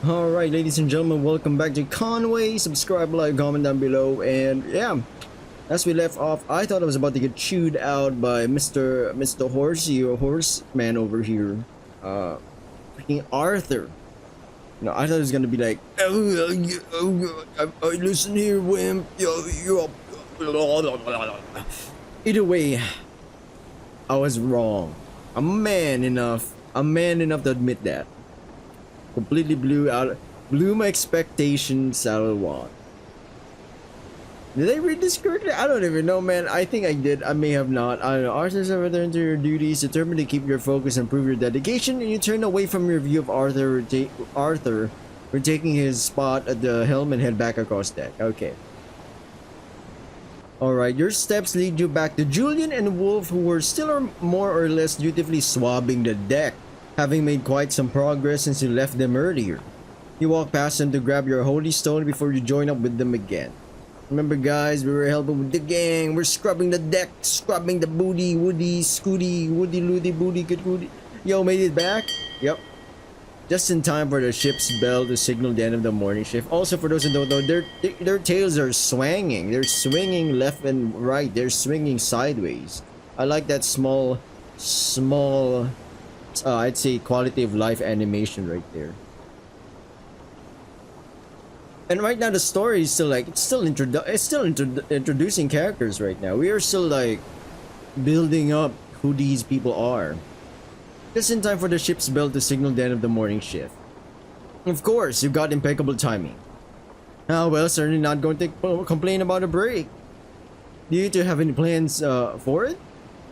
Alright, ladies and gentlemen, welcome back to Conway. Subscribe, like, comment down below. And yeah, as we left off, I thought I was about to get chewed out by Mr. Horsey or Horseman over here. Freaking Arthur. No, I thought it was gonna be like, listen here, wimp. Either way, I was wrong. I'm man enough to admit that. Completely blew my expectations out of the water. Did I read this correctly? I don't even know, man. I think I did. I may have not. I don't know. Arthur's have returned to your duties, determined to keep your focus and prove your dedication, and you turn away from your view of Arthur, for taking his spot at the helm and head back across deck. Okay. Alright, your steps lead you back to Julian and Wolf, who were still more or less dutifully swabbing the deck, having made quite some progress since you left them earlier. You walk past them to grab your holy stone before you join up with them again. Remember guys, we were helping with the gang. We're scrubbing the deck, scrubbing the booty, woody, scooty, woody, loody, booty, good booty. Yo, made it back? Yep. Just in time for the ship's bell to signal the end of the morning shift. Also, for those who don't know, their tails are swinging. They're swinging left and right. They're swinging sideways. I like that small, I'd say quality of life animation right there. And right now the story is still like, it's still introducing characters right now. We are still like building up who these people are. Just in time for the ship's bell to signal the end of the morning shift. Of course, you've got impeccable timing. Ah, well, certainly not going to complain about a break. Do you two have any plans for it?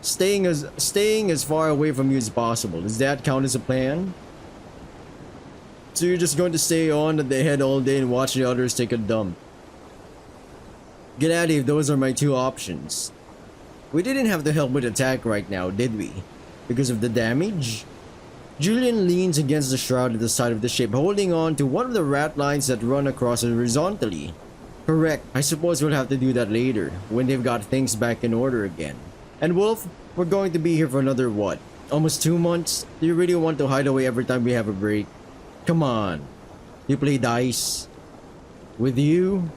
Staying as far away from you as possible. Does that count as a plan? So you're just going to stay on at the head all day and watch the others take a dump. Get out of here if those are my two options. We didn't have to help with attack right now, did we? Because of the damage? Julian leans against the shroud at the side of the ship, holding on to one of the rat lines that run across horizontally. Correct. I suppose we'll have to do that later, when they've got things back in order again. And Wolf, we're going to be here for another what? Almost 2 months? Do you really want to hide away every time we have a break? Come on. You play dice? With you?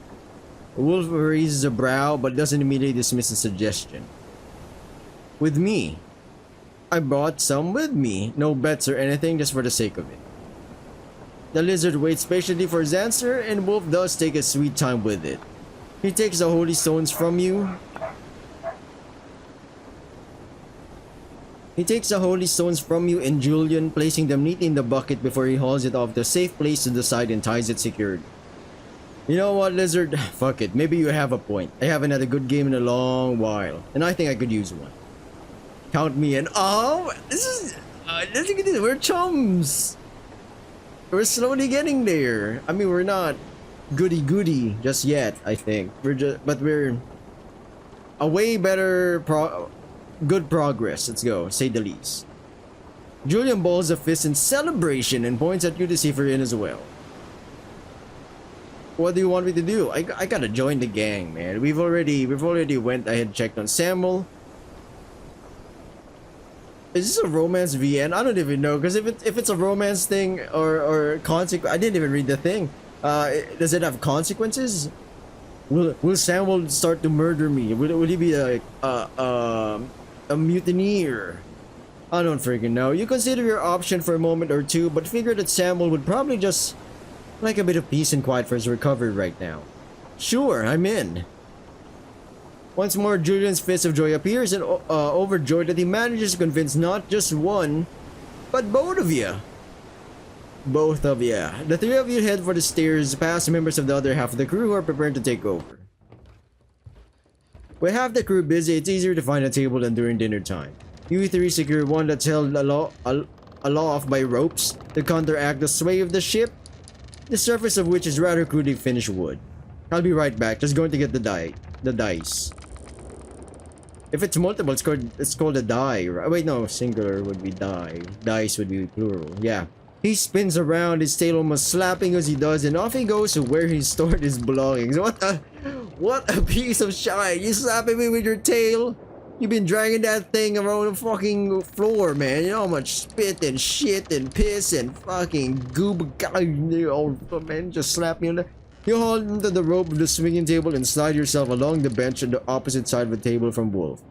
Wolf raises a brow but doesn't immediately dismiss the suggestion. With me? I brought some with me. No bets or anything, just for the sake of it. The lizard waits patiently for his answer, and Wolf does take a sweet time with it. He takes the holy stones from you. And Julian, placing them neatly in the bucket before he hauls it off to a safe place to the side and ties it secured. You know what, lizard? Fuck it. Maybe you have a point. I haven't had a good game in a long while, and I think I could use one. Count me in. Oh, this is... let's look at this. We're chums. We're slowly getting there. I mean, we're not goody just yet, I think. But we're a way better good progress. Let's go, say the least. Julian balls a fist in celebration and points at you to see if you're in as well. What do you want me to do? I gotta join the gang, man. We've already went ahead and checked on Samuel. Is this a romance VN? I don't even know, because if it's a romance thing or consequence, I didn't even read the thing. Does it have consequences? Will Samuel start to murder me? Will he be a mutineer? I don't freaking know. You consider your option for a moment or two, but figure that Samuel would probably just like a bit of peace and quiet for his recovery right now. Sure, I'm in. Once more, Julian's fist of joy appears, and overjoyed that he manages to convince not just one, but both of you. Both of you. The three of you head for the stairs, past members of the other half of the crew who are preparing to take over. With half the crew busy, it's easier to find a table than during dinner time. You three secure one that's held aloft by ropes to counteract the sway of the ship, the surface of which is rather crudely finished wood. I'll be right back, just going to get the dice. If it's multiple, it's called a die, right? Wait, no, singular would be die. Dice would be plural. Yeah. He spins around, his tail almost slapping as he does, and off he goes to where he stored his belongings. What a piece of shine! You slapping me with your tail? You've been dragging that thing around the fucking floor, man. You know how much spit and shit and piss and fucking goop. Man, just slap me on the... You hold onto the rope of the swinging table and slide yourself along the bench on the opposite side of the table from Wolf.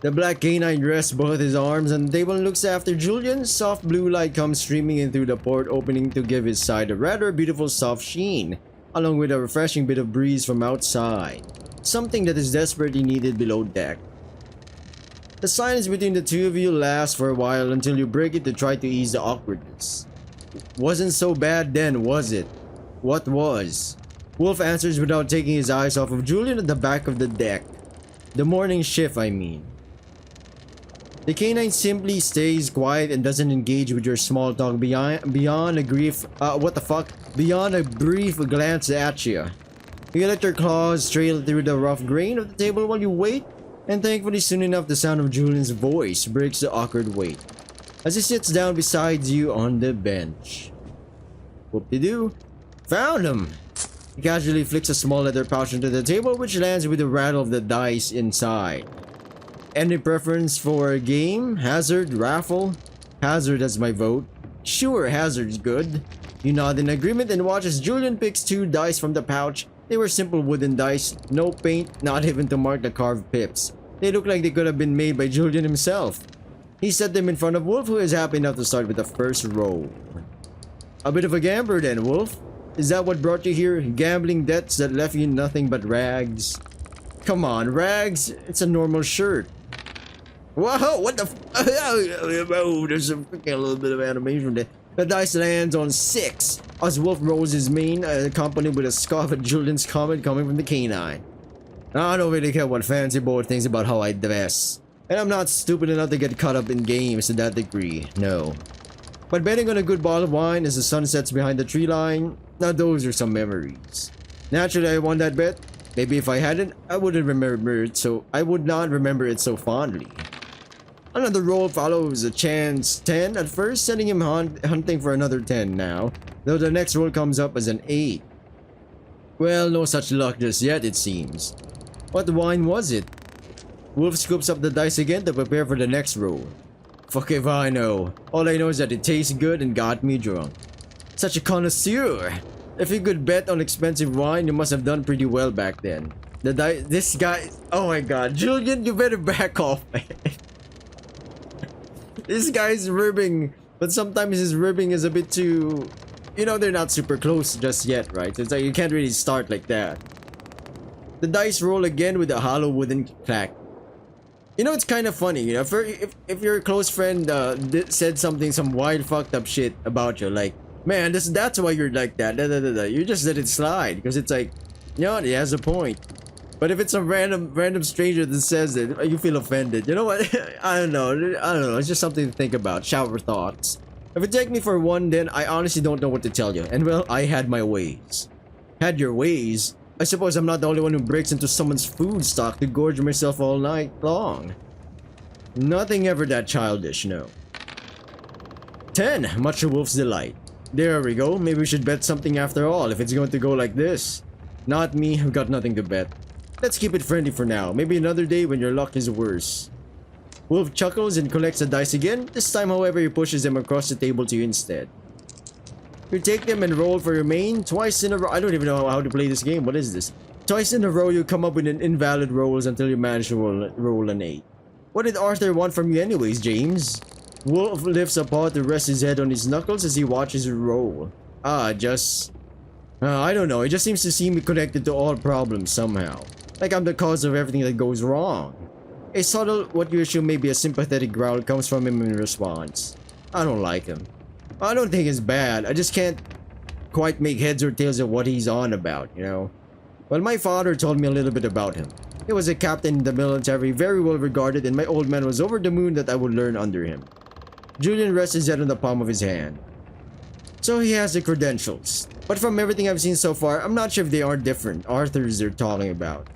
The black canine rests both his arms on the table and looks after Julian. Soft blue light comes streaming in through the port opening to give his side a rather beautiful soft sheen, along with a refreshing bit of breeze from outside. Something that is desperately needed below deck. The silence between the two of you lasts for a while until you break it to try to ease the awkwardness. Wasn't so bad then, was it? What was? Wolf answers without taking his eyes off of Julian at the back of the deck. The morning shift, I mean. The canine simply stays quiet and doesn't engage with your small talk beyond a brief glance at you. You let your claws trail through the rough grain of the table while you wait, and thankfully soon enough the sound of Julian's voice breaks the awkward wait as he sits down beside you on the bench. Whoop-de-doo. Found him! He casually flicks a small leather pouch into the table, which lands with a rattle of the dice inside. Any preference for a game? Hazard? Raffle? Hazard has my vote. Sure, hazard's good. You nod in agreement and watch as Julian picks 2 dice from the pouch. They were simple wooden dice, no paint, not even to mark the carved pips. They look like they could have been made by Julian himself. He set them in front of Wolf, who is happy enough to start with the first roll. A bit of a gambler then, Wolf. Is that what brought you here? Gambling debts that left you nothing but rags? Come on, rags? It's a normal shirt. Whoa, what the oh, there's a little bit of animation there. The dice lands on 6 as Wolf rolls his mane, accompanied with a scoff at Julian's comment coming from the canine. I don't really care what Fancy Boy thinks about how I dress. And I'm not stupid enough to get caught up in games to that degree, no. But betting on a good bottle of wine as the sun sets behind the tree line, now those are some memories. Naturally, I won that bet. Maybe if I hadn't, I wouldn't remember it so I would not remember it so fondly. Another roll follows a chance 10 at first, sending him hunting for another 10 now, though the next roll comes up as an 8. Well, no such luck just yet, it seems. What wine was it? Wolf scoops up the dice again to prepare for the next roll. Fuck if I know. All I know is that it tastes good and got me drunk. Such a connoisseur. If you could bet on expensive wine, you must have done pretty well back then. This guy, oh my god, Julian, you better back off, man. This guy's ribbing, but sometimes his ribbing is a bit too... You know, they're not super close just yet, right? It's like you can't really start like that. The dice roll again with a hollow wooden clack. You know, it's kind of funny, you know, if your close friend said some wild fucked up shit about you, like, man, that's why you're like that, you just let it slide, because it's like, you know, he has a point. But if it's a random stranger that says it, you feel offended. You know what? I don't know. It's just something to think about. Shower thoughts. If it take me for one, then I honestly don't know what to tell you. And well, I had my ways. Had your ways? I suppose I'm not the only one who breaks into someone's food stock to gorge myself all night long. Nothing ever that childish, no. 10, much to Wolf's delight. There we go. Maybe we should bet something after all if it's going to go like this. Not me, I've got nothing to bet. Let's keep it friendly for now. Maybe another day when your luck is worse. Wolf chuckles and collects the dice again. This time, however, he pushes them across the table to you instead. You take them and roll for your main. Twice in a row. I don't even know how to play this game. What is this? Twice in a row, you come up with an invalid rolls until you manage to roll an 8. What did Arthur want from you anyways, James? Wolf lifts a paw to rest his head on his knuckles as he watches you roll. I don't know. He just seems to see me connected to all problems somehow. Like I'm the cause of everything that goes wrong. A subtle, what you assume may be a sympathetic growl comes from him in response. I don't like him. I don't think it's bad. I just can't quite make heads or tails of what he's on about, you know? Well, my father told me a little bit about him. He was a captain in the military, very well regarded, and my old man was over the moon that I would learn under him. Julian rests his head on the palm of his hand. So he has the credentials. But from everything I've seen so far, I'm not sure if they are different Arthurs they're talking about.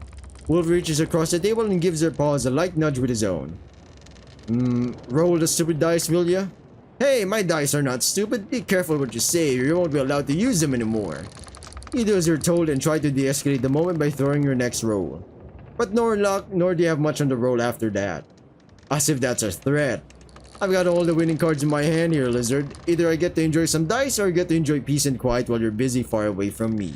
Wolf reaches across the table and gives their paws a light nudge with his own. Roll the stupid dice, will ya? Hey, my dice are not stupid. Be careful what you say or you won't be allowed to use them anymore. You do as you're told and try to de-escalate the moment by throwing your next roll. But nor luck, nor do you have much on the roll after that. As if that's a threat. I've got all the winning cards in my hand here, Lizard. Either I get to enjoy some dice or I get to enjoy peace and quiet while you're busy far away from me.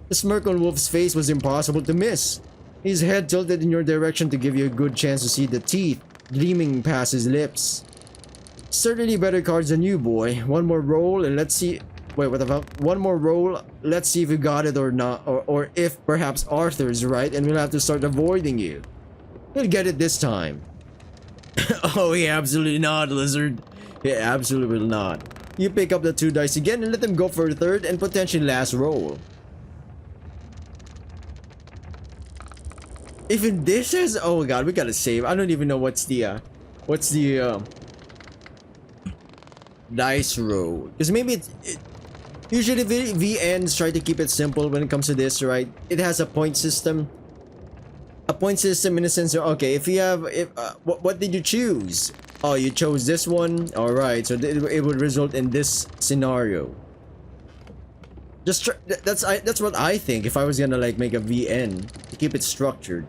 The smirk on Wolf's face was impossible to miss. His head tilted in your direction to give you a good chance to see the teeth gleaming past his lips. Certainly better cards than you, boy. One more roll and let's see... Wait, what the fuck? One more roll, let's see if you got it or not, or if perhaps Arthur's right and we'll have to start avoiding you. He'll get it this time. Oh, yeah, absolutely not, Lizard. Yeah, absolutely will not. You pick up the 2 dice again and let them go for a third and potentially last roll. Even this is... Oh god, we gotta save. I don't even know what's the dice roll. Because maybe usually VNs try to keep it simple when it comes to this, right? It has a point system. A point system in the sense of, okay, if you have... what did you choose? Oh, you chose this one? Alright, so it would result in this scenario. Just that's what I think if I was gonna like make a VN to keep it structured.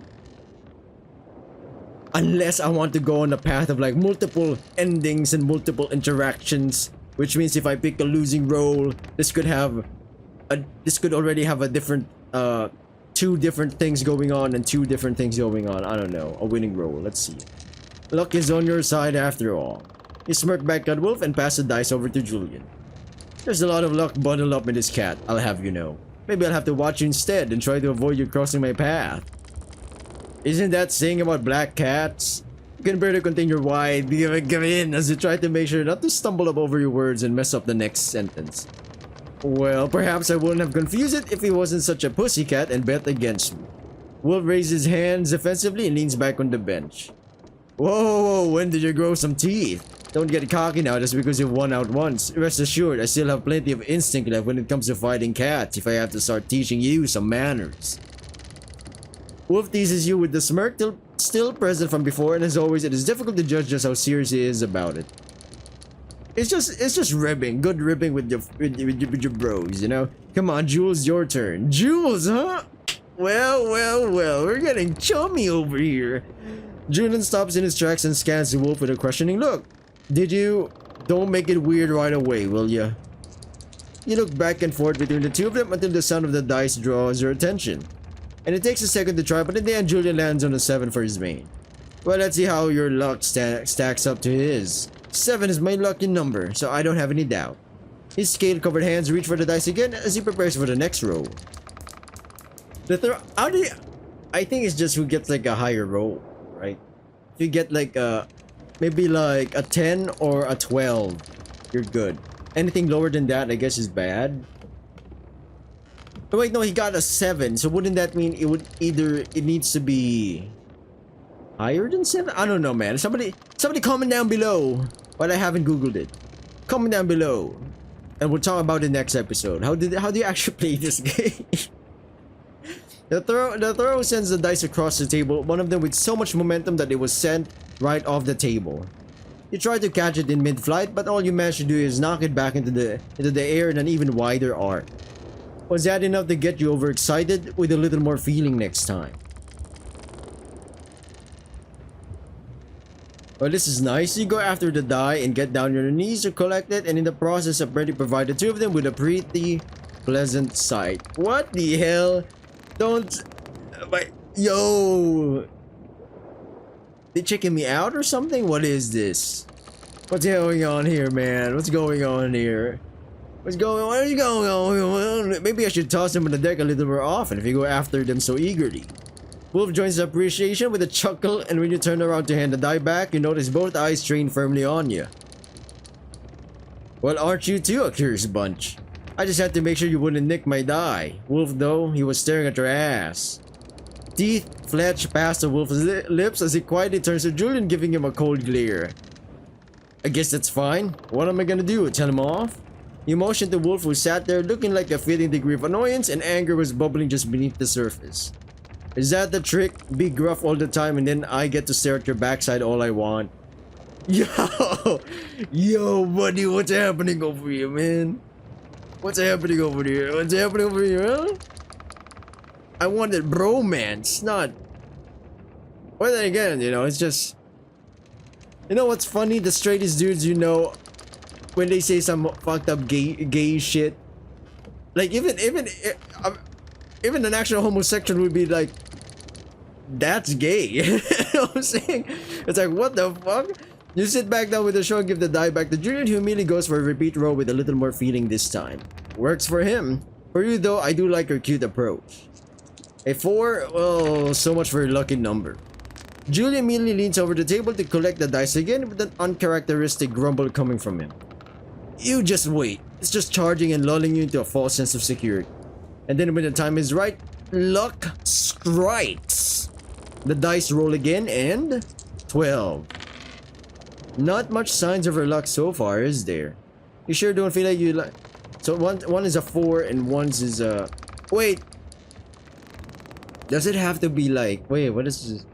Unless I want to go on a path of like multiple endings and multiple interactions, which means if I pick a losing role, this could already have a different 2 different things going on and 2 different things going on. I don't know, a winning role. Let's see. Luck is on your side after all. You smirk back at Wolf and pass the dice over to Julian. There's a lot of luck bundled up in this cat, I'll have you know. Maybe I'll have to watch you instead and try to avoid you crossing my path. Isn't that saying about black cats? You can barely contain your wide give in as you try to make sure not to stumble up over your words and mess up the next sentence. Well, perhaps I wouldn't have confused it if he wasn't such a pussycat and bet against me. Wolf raises his hands defensively and leans back on the bench. Whoa, when did you grow some teeth? Don't get cocky now just because you've won out once. Rest assured, I still have plenty of instinct left when it comes to fighting cats if I have to start teaching you some manners. Wolf teases you with the smirk still present from before, and as always, it is difficult to judge just how serious he is about it. It's just ribbing, good ribbing with your bros, you know? Come on, Jules, your turn. Jules, huh? Well, we're getting chummy over here. Julian stops in his tracks and scans the Wolf with a questioning look. Did you? Don't make it weird right away, will ya? You look back and forth between the 2 of them until the sound of the dice draws your attention. And it takes a second to try, but in the end, Julian lands on a 7 for his main. Well, let's see how your luck stacks up to his. 7 is my lucky number, so I don't have any doubt. His scale-covered hands reach for the dice again as he prepares for the next roll. I think it's just who gets like a higher roll, right? If you get like maybe like a 10 or a 12, you're good. Anything lower than that, I guess, is bad. Oh, wait, no, he got a 7. So wouldn't that mean it needs to be higher than 7? I don't know, man. Somebody comment down below. But I haven't googled it. Comment down below, and we'll talk about it next episode. How do you actually play this game? The throw sends the dice across the table. One of them with so much momentum that it was sent right off the table. You try to catch it in mid-flight, but all you manage to do is knock it back into the air in an even wider arc. Was that enough to get you overexcited? With a little more feeling next time. Well, this is nice. You go after the die and get down on your knees to collect it, and in the process apparently provide the 2 of them with a pretty pleasant sight. What the hell? Don't... Yo! They checking me out or something? What is this? What's going on here, man? What's going on here? What's going on? What is going on? Maybe I should toss them on the deck a little more often if you go after them so eagerly. Wolf joins the appreciation with a chuckle, and when you turn around to hand the die back, you notice both eyes trained firmly on you. Well, aren't you too a curious bunch? I just had to make sure you wouldn't nick my die. Wolf, though, he was staring at your ass. Teeth fletch past the Wolf's lips as he quietly turns to Julian, giving him a cold glare. I guess that's fine. What am I gonna do? Tell him off? You motioned to Wolf, who sat there looking like a fitting degree of annoyance, and anger was bubbling just beneath the surface. Is that the trick? Be gruff all the time and then I get to stare at your backside all I want? Yo, buddy, what's happening over here, man? What's happening over here? What's happening over here, huh? I wanted bromance, not Well, then again, you know, it's just... You know what's funny? The straightest dudes, you know, when they say some fucked up gay shit, like even an actual homosexual would be like, that's gay. You know what I'm saying? It's like, what the fuck? You sit back down with the show and give the die back to Julian, who immediately goes for a repeat roll with a little more feeling this time. Works for him. For you though, I do like your cute approach. A 4, well, so much for your lucky number. Julian immediately leans over the table to collect the dice again with an uncharacteristic grumble coming from him. You just wait. It's just charging and lulling you into a false sense of security. And then when the time is right, luck strikes. The dice roll again and 12. Not much signs of her luck so far, is there? You sure don't feel like you like... So one is a 4 and one's is a... Wait. Does it have to be like... Wait, what is this?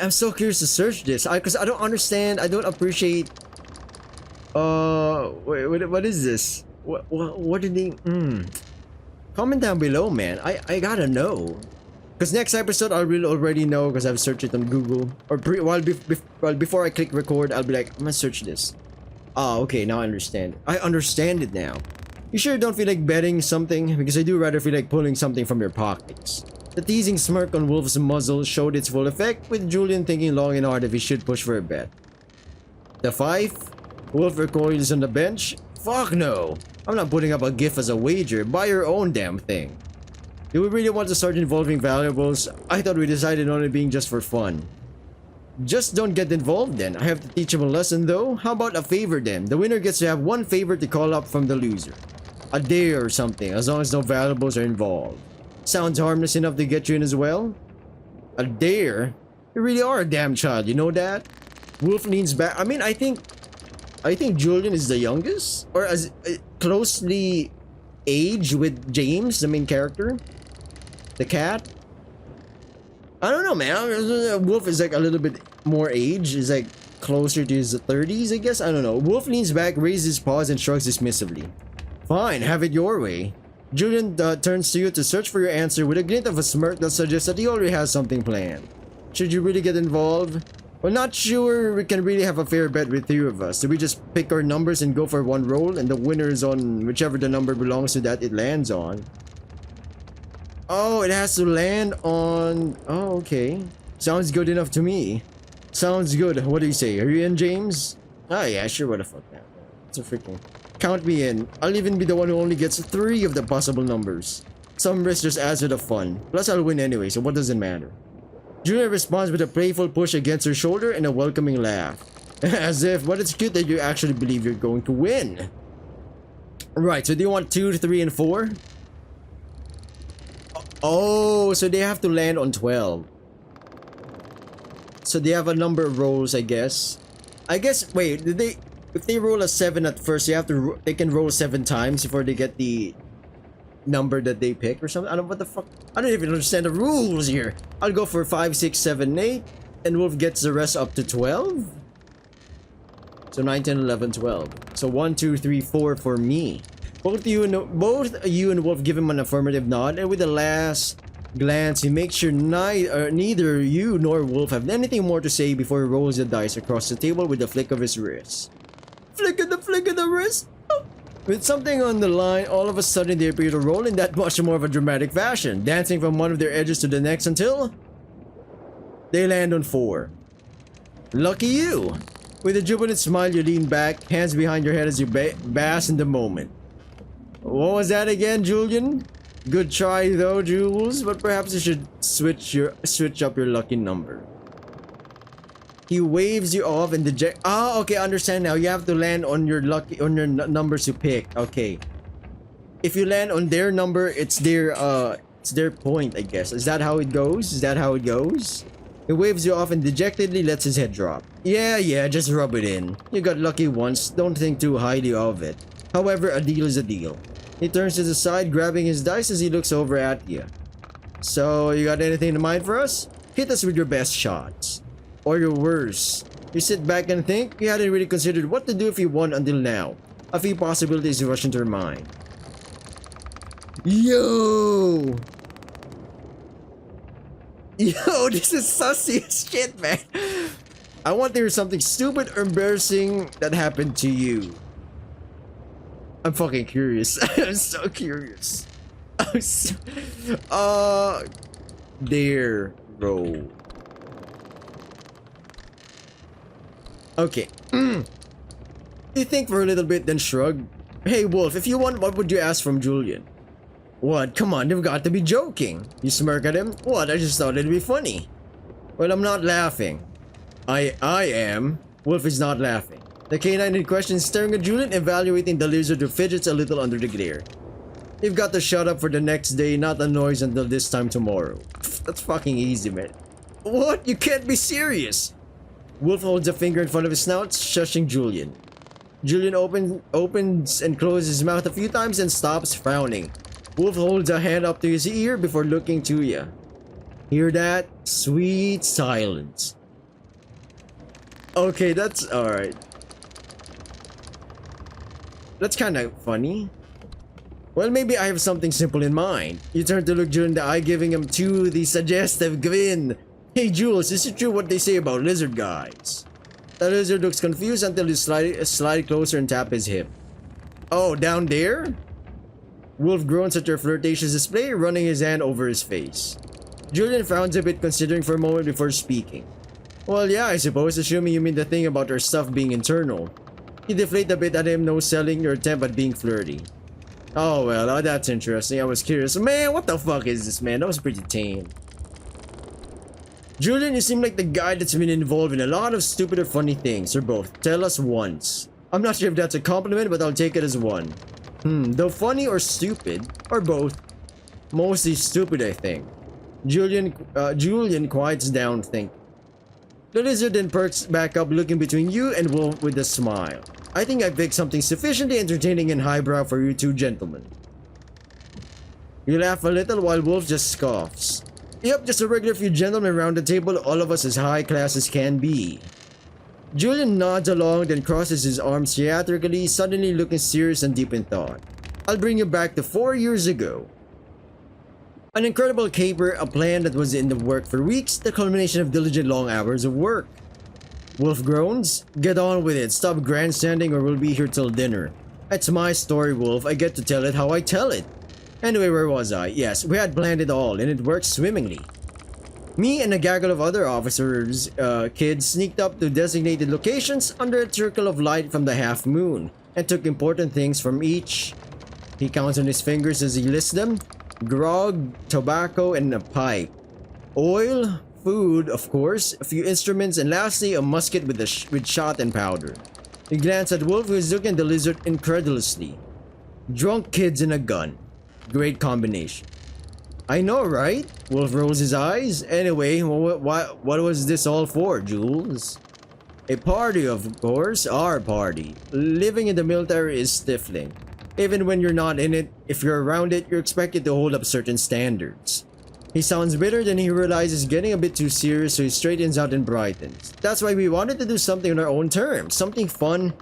I'm so curious to search this. Because I don't understand. I don't appreciate... Wait, what is this? What did they... Comment down below, man. I gotta know. Because next episode, I will already know because I've searched it on Google. Or before I click record, I'll be like, I'm gonna search this. Ah, okay, now I understand. I understand it now. You sure don't feel like betting something? Because I do rather feel like pulling something from your pockets. The teasing smirk on Wolf's muzzle showed its full effect, with Julian thinking long and hard if he should push for a bet. The 5? Wolf recoils on the bench. Fuck no! I'm not putting up a gift as a wager. Buy your own damn thing. Do we really want to start involving valuables? I thought we decided on it being just for fun. Just don't get involved then. I have to teach him a lesson though. How about a favor then? The winner gets to have one favor to call up from the loser. A dare or something, as long as no valuables are involved. Sounds harmless enough to get you in as well. A dare? You really are a damn child, you know that? Wolf leans back. I mean, I think Julian is the youngest, or as closely aged with James, the main character, the cat. I don't know, man. Wolf is like a little bit more age. Is like closer to his 30s, I guess. I don't know. Wolf leans back, raises his paws, and shrugs dismissively. Fine, have it your way. Julian turns to you to search for your answer with a glint of a smirk that suggests that he already has something planned. Should you really get involved? We're not sure we can really have a fair bet with 3 of us. Do we just pick our numbers and go for one roll, and the winner is on whichever the number belongs to that it lands on? Oh, it has to land on... Oh, okay. Sounds good enough to me. Sounds good. What do you say? Are you in, James? Oh, yeah, sure. What the fuck, man. It's a freaking... Count me in. I'll even be the one who only gets 3 of the possible numbers. Some risk just adds to the fun. Plus, I'll win anyway, so what does it matter? Julia responds with a playful push against her shoulder and a welcoming laugh. As if, but it's cute that you actually believe you're going to win. Right, so do you want 2, 3, and 4? Oh, so they have to land on 12. So they have a number of rolls, I guess. Wait, did they... If they roll a 7 at first, they can roll 7 times before they get the number that they pick or something. I don't know what the fuck. I don't even understand the rules here. I'll go for 5, 6, 7, 8, and Wolf gets the rest up to 12. So 9, 10, 11, 12. So 1, 2, 3, 4 for me. Both you and Wolf give him an affirmative nod, and with the last glance, he makes sure neither you nor Wolf have anything more to say before he rolls the dice across the table with a flick of his wrist. Flick of the wrist. Oh. With something on the line, all of a sudden they appear to roll in that much more of a dramatic fashion, dancing from one of their edges to the next until they land on 4. Lucky you! With a jubilant smile, you lean back, hands behind your head as you bask in the moment. What was that again, Julian? Good try though, Jules, but perhaps you should switch up your lucky number. He waves you off and deject. Ah, okay, I understand now. You have to land on your numbers you pick. Okay. If you land on their number, it's their point, I guess. Is that how it goes? He waves you off and dejectedly lets his head drop. Yeah, just rub it in. You got lucky once. Don't think too highly of it. However, a deal is a deal. He turns to the side, grabbing his dice as he looks over at you. So, you got anything in mind for us? Hit us with your best shots. Or your worst. You sit back and think. You hadn't really considered what to do if you won until now. A few possibilities rush into your mind. Yo! Yo, this is sussy as shit, man. I want to hear something stupid or embarrassing that happened to you. I'm fucking curious. I'm so curious. I'm so... There, bro. Okay. You think for a little bit, then shrug. Hey, Wolf, if you want, what would you ask from Julian? What? Come on, you've got to be joking. You smirk at him? What? I just thought it'd be funny. Well, I'm not laughing. I am. Wolf is not laughing. The canine in question is staring at Julian, evaluating the lizard who fidgets a little under the glare. You've got to shut up for the next day, not a noise until this time tomorrow. That's fucking easy, man. What? You can't be serious. Wolf holds a finger in front of his snout, shushing Julian. Julian opens and closes his mouth a few times and stops, frowning. Wolf holds a hand up to his ear before looking to you. Hear that? Sweet silence. Okay, that's alright. That's kind of funny. Well, maybe I have something simple in mind. You turn to look Julian in the eye, giving him the suggestive grin. Hey Jules, is it true what they say about lizard guys? The lizard looks confused until you slide closer and tap his hip. Oh, down there? Wolf groans at your flirtatious display, running his hand over his face. Julian frowns a bit, considering for a moment before speaking. Well, yeah, I suppose, assuming you mean the thing about our stuff being internal. You deflate a bit at him, no selling your attempt at being flirty. Oh well, that's interesting. I was curious. Man, what the fuck is this, man? That was pretty tame. Julian, you seem like the guy that's been involved in a lot of stupid or funny things, or both. Tell us once. I'm not sure if that's a compliment, but I'll take it as one. Though funny or stupid, or both. Mostly stupid, I think. Julian quiets down, thinking. The lizard then perks back up, looking between you and Wolf with a smile. I think I picked something sufficiently entertaining and highbrow for you two gentlemen. You laugh a little while Wolf just scoffs. Yep, just a regular few gentlemen around the table, all of us as high class as can be. Julian nods along, then crosses his arms theatrically, suddenly looking serious and deep in thought. I'll bring you back to 4 years ago. An incredible caper, a plan that was in the work for weeks, the culmination of diligent long hours of work. Wolf groans. Get on with it, stop grandstanding or we'll be here till dinner. That's my story, Wolf, I get to tell it how I tell it. Anyway, where was I? Yes, we had planned it all, and it worked swimmingly. Me and a gaggle of other officers' kids sneaked up to designated locations under a circle of light from the half moon, and took important things from each. He counts on his fingers as he lists them. Grog, tobacco, and a pipe. Oil, food, of course, a few instruments, and lastly, a musket with shot and powder. He glanced at Wolf, who is looking at the lizard incredulously. Drunk kids and a gun. Great combination. I know, right? Wolf rolls his eyes. Anyway, what was this all for, Jules? A party, of course. Our party. Living in the military is stifling. Even when you're not in it, if you're around it, you're expected to hold up certain standards. He sounds bitter, then he realizes getting a bit too serious, so he straightens out and brightens. That's why we wanted to do something on our own terms. Something fun.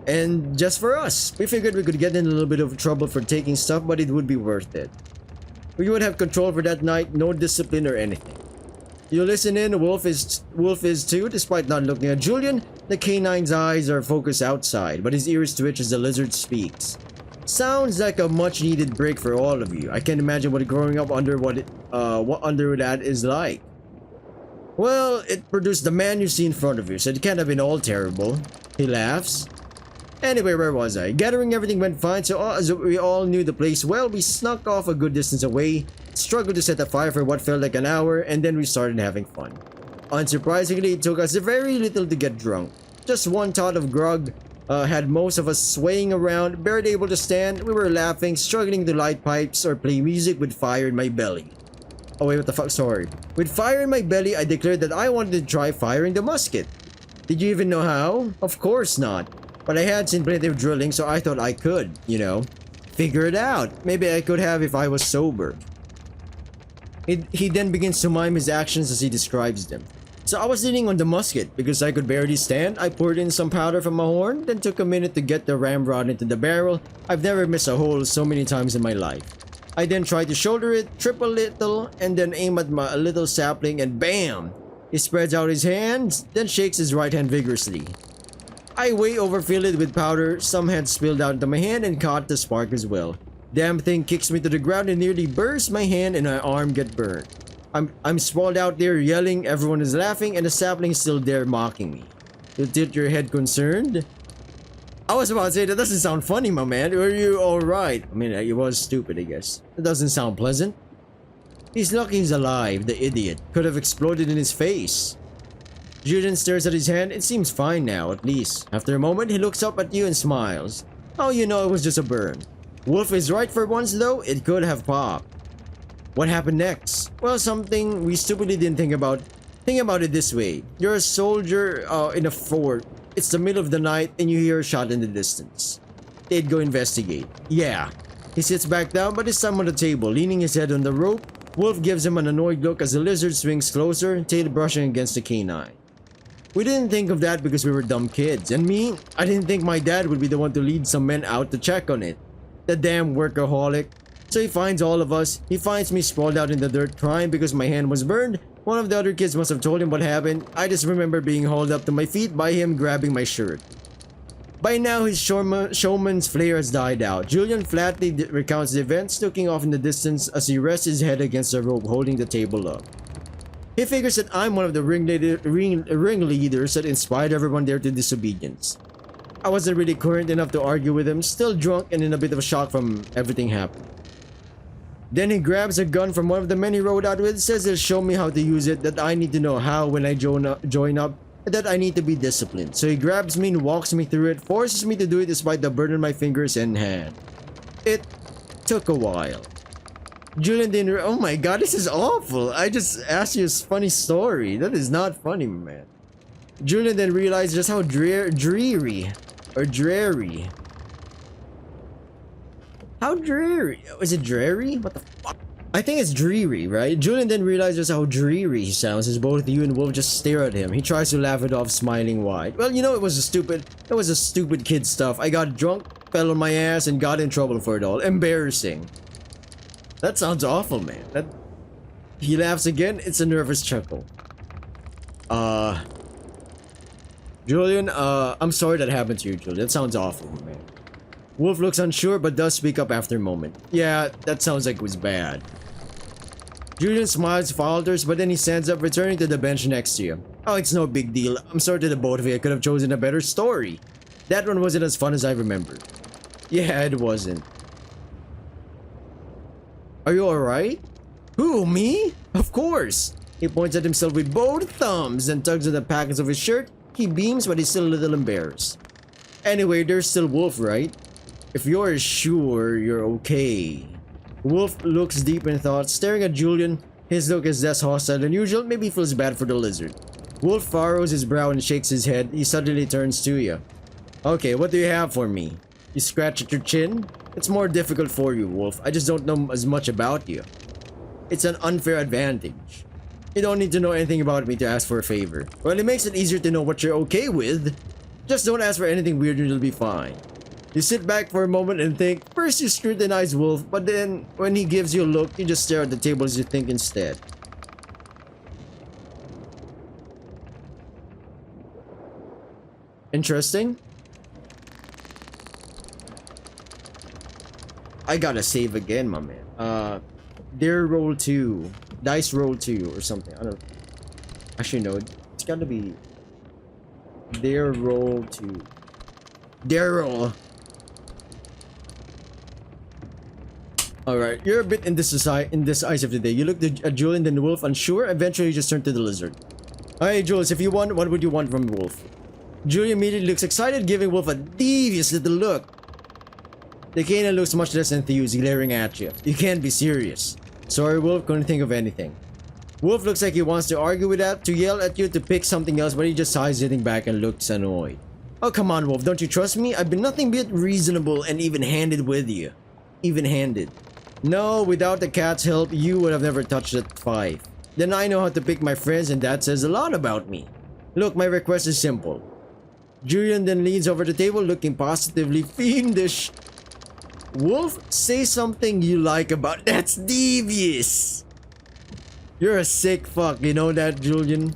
And just for us. We figured we could get in a little bit of trouble for taking stuff, but it would be worth it. We would have control for that night, no discipline or anything. You listen in, Wolf is too, despite not looking at Julian. The canine's eyes are focused outside, but his ears twitch as the lizard speaks. Sounds like a much needed break for all of you. I can't imagine what growing up under what under that is like. Well, it produced the man you see in front of you, so it can't have been all terrible. He laughs. Anyway, where was I? Gathering everything went fine, so as we all knew the place well, we snuck off a good distance away, struggled to set a fire for what felt like an hour, and then we started having fun. Unsurprisingly, it took us very little to get drunk. Just one tot of grog had most of us swaying around, barely able to stand. We were laughing, struggling to light pipes or play music with fire in my belly. Oh wait, what the fuck? Sorry. With fire in my belly, I declared that I wanted to try firing the musket. Did you even know how? Of course not. But I had seen plenty of drilling, so I thought I could, you know, figure it out. Maybe I could have if I was sober. He then begins to mime his actions as he describes them. So I was leaning on the musket. Because I could barely stand, I poured in some powder from my horn, then took a minute to get the ramrod into the barrel. I've never missed a hole so many times in my life. I then try to shoulder it, trip a little, and then aim at my little sapling, and bam! He spreads out his hands, then shakes his right hand vigorously. I way overfill it with powder, some had spilled out into my hand and caught the spark as well. Damn thing kicks me to the ground and nearly bursts my hand and my arm get burned. I'm sprawled out there yelling, everyone is laughing, and the sapling is still there mocking me. You tilt your head concerned? I was about to say, that doesn't sound funny, my man. Were you alright? I mean, it was stupid, I guess. It doesn't sound pleasant. He's lucky he's alive, the idiot. Could have exploded in his face. Julian stares at his hand. It seems fine now, at least. After a moment, he looks up at you and smiles. Oh, you know, it was just a burn. Wolf is right for once, though. It could have popped. What happened next? Well, something we stupidly didn't think about. Think about it this way. You're a soldier in a fort. It's the middle of the night and you hear a shot in the distance. They'd go investigate. Yeah. He sits back down, but this time on the table, leaning his head on the rope. Wolf gives him an annoyed look as the lizard swings closer, tail brushing against the canine. We didn't think of that because we were dumb kids. And me, I didn't think my dad would be the one to lead some men out to check on it. The damn workaholic. So he finds all of us. He finds me sprawled out in the dirt crying because my hand was burned. One of the other kids must have told him what happened. I just remember being hauled up to my feet by him grabbing my shirt. By now, his showman's flair has died out. Julian flatly recounts the events, looking off in the distance as he rests his head against the rope holding the table up. He figures that I'm one of the ringleaders that inspired everyone there to disobedience. I wasn't really current enough to argue with him, still drunk and in a bit of a shock from everything happening. Then he grabs a gun from one of the men he rode out with, says he'll show me how to use it, that I need to know how when I join up, and that I need to be disciplined. So he grabs me and walks me through it, forces me to do it despite the burn on my fingers and hand. It took a while. Julian didn't. Oh my god, this is awful. I just asked you a funny story. That is not funny, man. Julian then realized just how dreary. How dreary? Is it dreary? What the fuck? I think it's dreary, right? Julian then realizes how dreary he sounds as both you and Wolf just stare at him. He tries to laugh it off, smiling wide. Well, you know, it was a stupid kid stuff. I got drunk, fell on my ass, and got in trouble for it all. Embarrassing. That sounds awful, man. He laughs again. It's a nervous chuckle. Julian, I'm sorry that happened to you, Julian. That sounds awful, man. Wolf looks unsure but does speak up after a moment. Yeah, that sounds like it was bad. Julian smiles, falters, but then he stands up, returning to the bench next to you. Oh, it's no big deal. I'm sorry to the both of you. I could have chosen a better story. That one wasn't as fun as I remembered. Yeah, it wasn't. Are you alright? Who, me? Of course. He points at himself with both thumbs and tugs at the pockets of his shirt. He beams, but he's still a little embarrassed. Anyway, there's still Wolf, right? If you're sure you're okay. Wolf looks deep in thought, staring at Julian. His look is less hostile than usual. Maybe he feels bad for the lizard. Wolf furrows his brow and shakes his head. He suddenly turns to you. Okay, what do you have for me? You scratch at your chin? It's more difficult for you, Wolf. I just don't know as much about you. It's an unfair advantage. You don't need to know anything about me to ask for a favor. Well, it makes it easier to know what you're okay with. Just don't ask for anything weird and you'll be fine. You sit back for a moment and think. First you scrutinize Wolf, but then when he gives you a look, you just stare at the table as you think instead. Interesting. I gotta save again, my man. Dare roll 2. Dice roll 2 or something. I don't. Actually, no. It's gotta be. Dare roll 2. Dare roll. Alright, you're a bit indecisive today. You look at Julian, then the Wolf, unsure. Eventually, you just turn to the lizard. Alright, Jules, if you won, what would you want from Wolf? Julian immediately looks excited, giving Wolf a devious little look. The canine looks much less enthused, glaring at you. You can't be serious. Sorry, Wolf, couldn't think of anything. Wolf looks like he wants to argue with that, to yell at you to pick something else, but he just sighs, sitting back and looks annoyed. Oh, come on, Wolf, don't you trust me? I've been nothing but reasonable and even-handed with you. Even-handed. No, without the cat's help, you would have never touched that 5. Then I know how to pick my friends, and that says a lot about me. Look, my request is simple. Julian then leans over the table, looking positively fiendish. Wolf, say something you like about— That's devious! You're a sick fuck, you know that, Julian?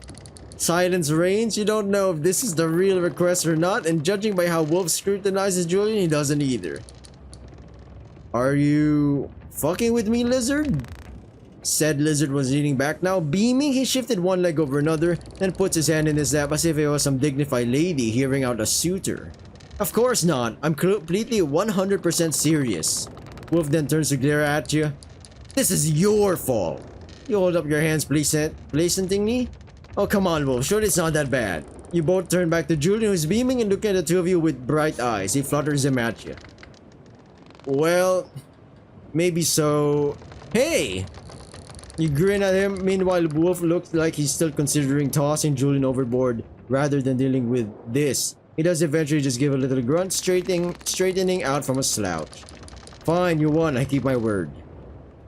Silence reigns. You don't know if this is the real request or not, and judging by how Wolf scrutinizes Julian, he doesn't either. Are you fucking with me, Lizard? Said Lizard was leaning back now. Beaming, he shifted one leg over another, then puts his hand in his lap as if it was some dignified lady hearing out a suitor. Of course not. I'm completely 100% serious. Wolf then turns to glare at you. This is your fault. You hold up your hands pleasantingly. Oh, come on, Wolf. Surely it's not that bad. You both turn back to Julian, who's beaming and looking at the two of you with bright eyes. He flutters them at you. Well, maybe so. Hey! You grin at him. Meanwhile, Wolf looks like he's still considering tossing Julian overboard rather than dealing with this. He does eventually just give a little grunt, straightening out from a slouch. Fine, you won. I keep my word.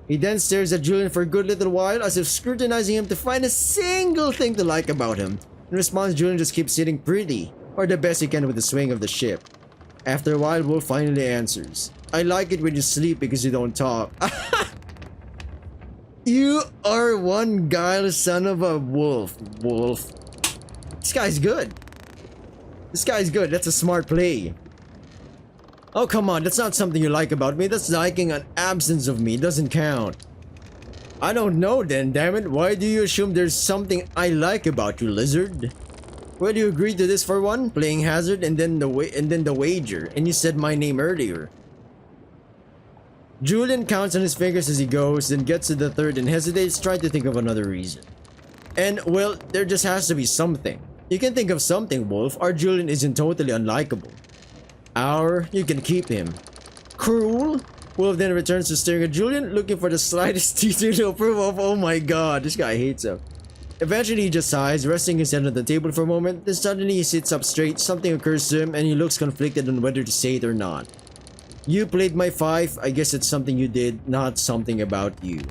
He then stares at Julian for a good little while, as if scrutinizing him to find a single thing to like about him. In response, Julian just keeps sitting pretty, or the best he can with the swing of the ship. After a while, Wolf finally answers. I like it when you sleep because you don't talk. You are one guileless son of a wolf, Wolf. This guy's good. This guy's good. That's a smart play. Oh, come on. That's not something you like about me. That's liking an absence of me. It doesn't count. I don't know then, damn it. Why do you assume there's something I like about you, Lizard? Well, you agreed to this for one, playing hazard, and then the wager, and you said my name earlier. Julian counts on his fingers as he goes, then gets to the third and hesitates, trying to think of another reason. And, well, there just has to be something. You can think of something, Wolf. Our Julian isn't totally unlikable. You can keep him. Cruel? Wolf then returns to staring at Julian, looking for the slightest detail to approve of. Oh my god, this guy hates him. Eventually he just sighs, resting his head on the table for a moment, then suddenly he sits up straight, something occurs to him, and he looks conflicted on whether to say it or not. You played my fife, I guess it's something you did, not something about you.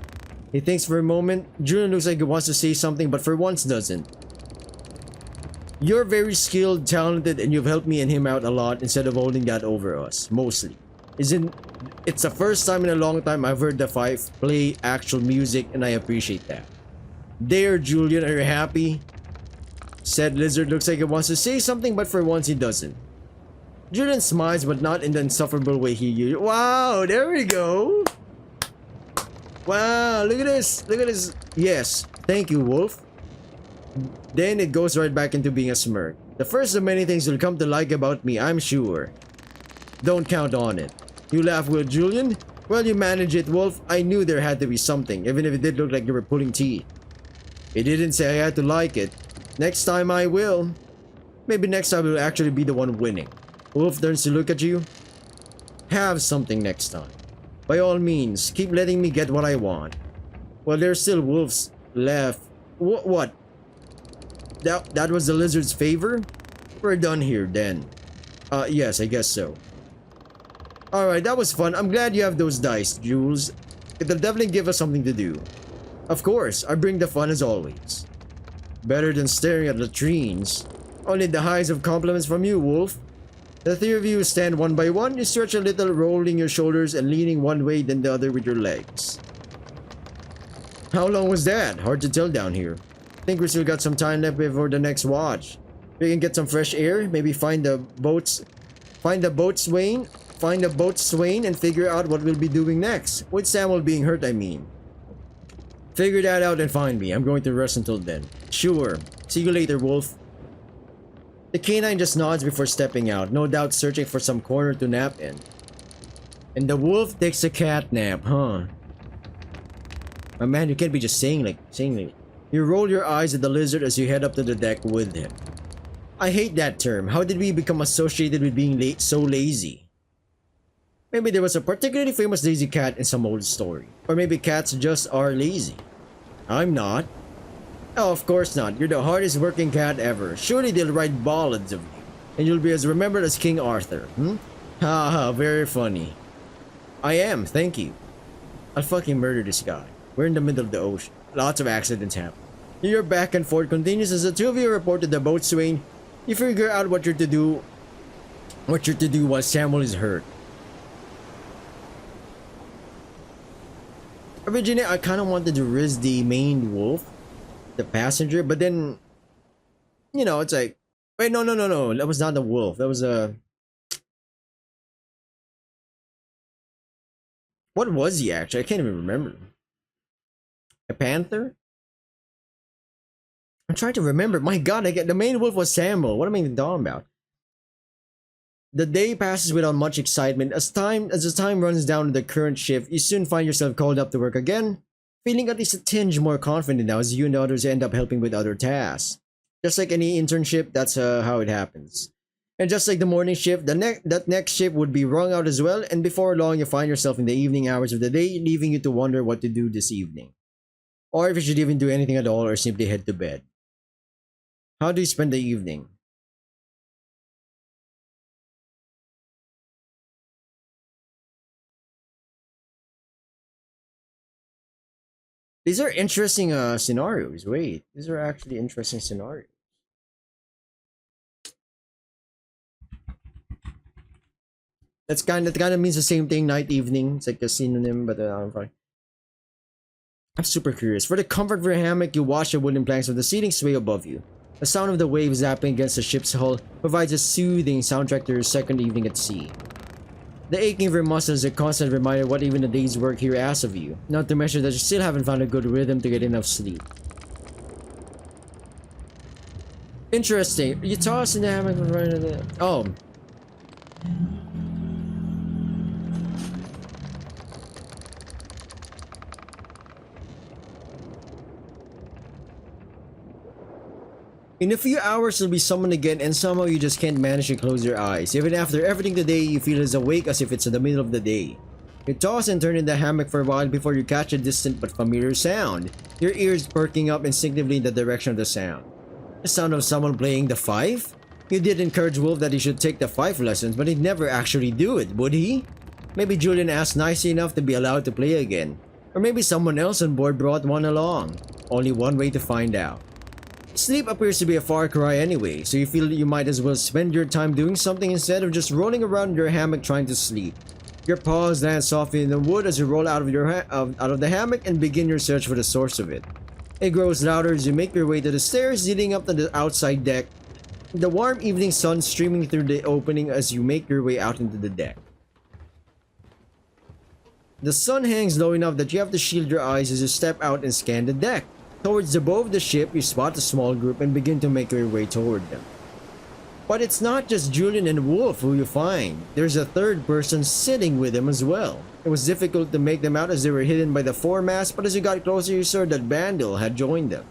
He thinks for a moment. Julian looks like he wants to say something, but for once doesn't. You're very skilled, talented, and you've helped me and him out a lot instead of holding that over us, mostly. It's the first time in a long time I've heard the fife play actual music, and I appreciate that. There, Julian, are you happy? Said Lizard looks like he wants to say something, but for once he doesn't. Julian smiles, but not in the insufferable way he usually— Wow, there we go! Wow, look at this, look at this. Yes, thank you, Wolf. Then it goes right back into being a smirk. The first of many things you'll come to like about me, I'm sure. Don't count on it. You laugh, will, Julian? Well, you manage it, Wolf. I knew there had to be something, even if it did look like you were pulling teeth. It didn't say I had to like it. Next time I will. Maybe next time we'll actually be the one winning. Wolf turns to look at you. Have something next time. By all means, keep letting me get what I want. Well, there's still wolves left. What? That was the Lizard's favor? We're done here then. Yes, I guess so. Alright, that was fun. I'm glad you have those dice, Jules. It'll definitely give us something to do. Of course, I bring the fun as always. Better than staring at latrines. Only the highs of compliments from you, Wolf. The three of you stand one by one. You stretch a little, rolling your shoulders and leaning one way then the other with your legs. How long was that? Hard to tell down here. Think we still got some time left before the next watch. We can get some fresh air, maybe find the boat swaying and figure out what we'll be doing next. With Samuel being hurt, I mean. Figure that out and find me. I'm going to rest until then. Sure. See you later, Wolf. The canine just nods before stepping out, no doubt searching for some corner to nap in. And the wolf takes a cat nap, huh? My man, you can't be just saying like. You roll your eyes at the Lizard as you head up to the deck with him. I hate that term. How did we become associated with being so lazy? Maybe there was a particularly famous lazy cat in some old story. Or maybe cats just are lazy. I'm not. Oh, of course not. You're the hardest working cat ever. Surely they'll write ballads of you. And you'll be as remembered as King Arthur. Haha, very funny. I am, thank you. I'll fucking murder this guy. We're in the middle of the ocean. Lots of accidents happen. Your back and forth continues as the two of you report to the boat swing. You figure out what you're to do while Samuel is hurt. Originally, I kind of wanted to risk the main wolf, the passenger, but then, it's like, wait, no, no, no, no, that was not the wolf. That was a. What was he actually? I can't even remember. A panther? I'm trying to remember. My God, the main wolf was Samuel. What am I even talking about? The day passes without much excitement. As the time runs down to the current shift, you soon find yourself called up to work again, feeling at least a tinge more confident now as you and others end up helping with other tasks. Just like any internship, that's how it happens. And just like the morning shift, that next shift would be wrung out as well, and before long you find yourself in the evening hours of the day, leaving you to wonder what to do this evening. Or if you should even do anything at all or simply head to bed. How do you spend the evening? These are interesting scenarios. Wait, these are actually interesting scenarios. That kind of means the same thing. Night, evening. It's like a synonym, but I'm fine. I'm super curious. For the comfort of your hammock, you watch the wooden planks of the ceiling sway above you. The sound of the waves zapping against the ship's hull provides a soothing soundtrack to your second evening at sea. The aching of your muscles is a constant reminder what even a day's work here asks of you, not to mention that you still haven't found a good rhythm to get enough sleep. Interesting. You toss in the hammock right in the... Oh. In a few hours, you'll be summoned again, and somehow you just can't manage to close your eyes. Even after everything today, you feel as awake as if it's in the middle of the day. You toss and turn in the hammock for a while before you catch a distant but familiar sound, your ears perking up instinctively in the direction of the sound. The sound of someone playing the fife? You did encourage Wolf that he should take the fife lessons, but he'd never actually do it, would he? Maybe Julian asked nicely enough to be allowed to play again. Or maybe someone else on board brought one along. Only one way to find out. Sleep appears to be a far cry anyway, so you feel you might as well spend your time doing something instead of just rolling around in your hammock trying to sleep. Your paws land softly in the wood as you roll out of the hammock and begin your search for the source of it. It grows louder as you make your way to the stairs leading up to the outside deck, the warm evening sun streaming through the opening as you make your way out into the deck. The sun hangs low enough that you have to shield your eyes as you step out and scan the deck. Towards the bow of the ship, you spot a small group and begin to make your way toward them. But it's not just Julian and Wolf who you find. There's a third person sitting with them as well. It was difficult to make them out as they were hidden by the foremast, but as you got closer you saw that Bandel had joined them.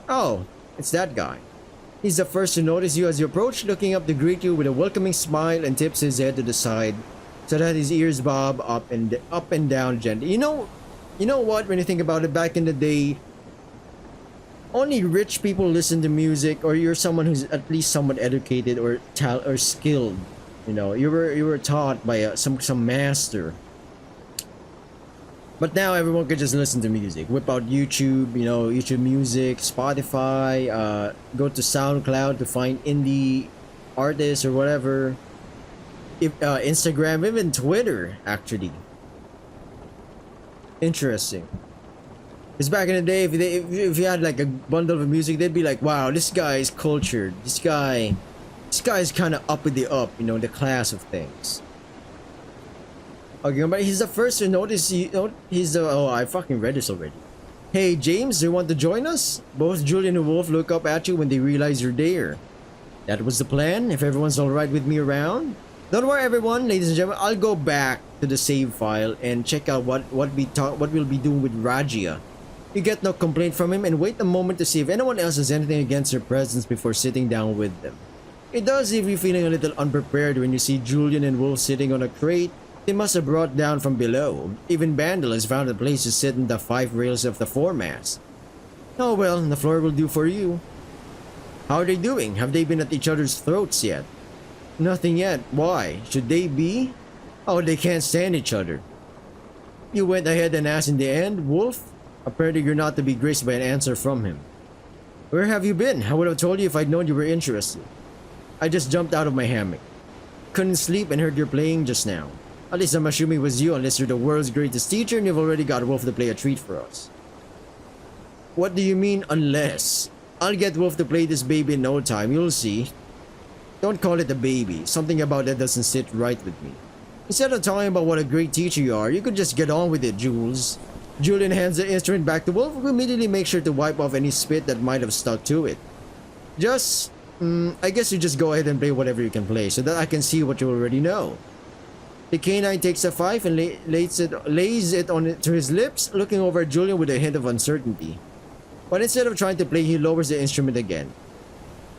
Oh, it's that guy. He's the first to notice you as you approach, looking up to greet you with a welcoming smile and tips his head to the side so that his ears bob up and down gently. You know what, when you think about it, back in the day, only rich people listen to music, or you're someone who's at least somewhat educated or skilled. You were taught by some master. But now everyone can just listen to music. Whip out YouTube, YouTube Music, Spotify, go to SoundCloud to find indie artists or whatever. Instagram, even Twitter, actually. Interesting. Because back in the day, if you had like a bundle of music, they'd be like, "Wow, this guy is cultured. This guy is kind of up with the the class of things." Okay, but he's the first to notice. He's the I fucking read this already. Hey James, do you want to join us? Both Julian and Wolf look up at you when they realize you're there. That was the plan. If everyone's all right with me around. Don't worry, everyone, ladies and gentlemen. I'll go back to the save file and check out what we'll be doing with Rajia. You get no complaint from him and wait a moment to see if anyone else has anything against your presence before sitting down with them. It does leave you feeling a little unprepared when you see Julian and Wolf sitting on a crate they must have brought down from below. Even Bandel has found a place to sit in the 5 rails of the foremast. Oh well, the floor will do for you. How are they doing? Have they been at each other's throats yet? Nothing yet. Why? Should they be? Oh, they can't stand each other. You went ahead and asked in the end, Wolf? Apparently you're not to be graced by an answer from him. Where have you been? I would have told you if I'd known you were interested. I just jumped out of my hammock. Couldn't sleep and heard you playing just now. At least I'm assuming it was you, unless you're the world's greatest teacher and you've already got Wolf to play a treat for us. What do you mean, unless? I'll get Wolf to play this baby in no time, you'll see. Don't call it a baby. Something about that doesn't sit right with me. Instead of talking about what a great teacher you are, you could just get on with it, Jules. Julian hands the instrument back to Wolf, who immediately makes sure to wipe off any spit that might have stuck to it. I guess you just go ahead and play whatever you can play, so that I can see what you already know. The canine takes a fife and lays it to his lips, looking over at Julian with a hint of uncertainty. But instead of trying to play, he lowers the instrument again.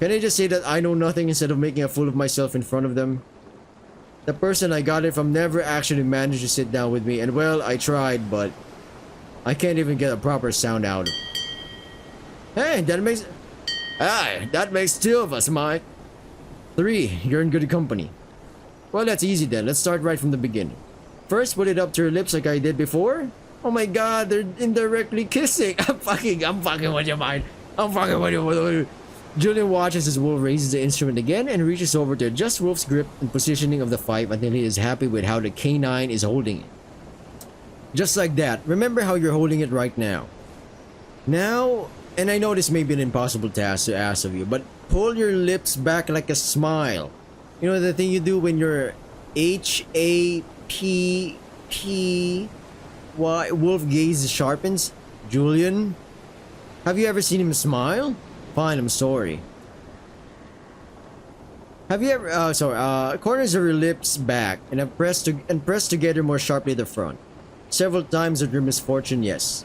Can I just say that I know nothing instead of making a fool of myself in front of them? The person I got it from never actually managed to sit down with me, and well, I tried, but I can't even get a proper sound out of it. Hey, that makes two of us, Mike. 3, you're in good company. Well, that's easy then. Let's start right from the beginning. First, put it up to your lips like I did before. Oh my god, they're indirectly kissing. I'm fucking with your mind. I'm fucking with you. Julian watches as Wolf raises the instrument again and reaches over to adjust Wolf's grip and positioning of the fife until he is happy with how the canine is holding it. Just like that. Remember how you're holding it right now. Now, and I know this may be an impossible task to ask of you, but pull your lips back like a smile. You know the thing you do when your HAPPY wolf gaze sharpens? Julian? Have you ever seen him smile? Fine, I'm sorry. Have you ever, corners of your lips back and press together more sharply at the front. Several times at your misfortune, yes.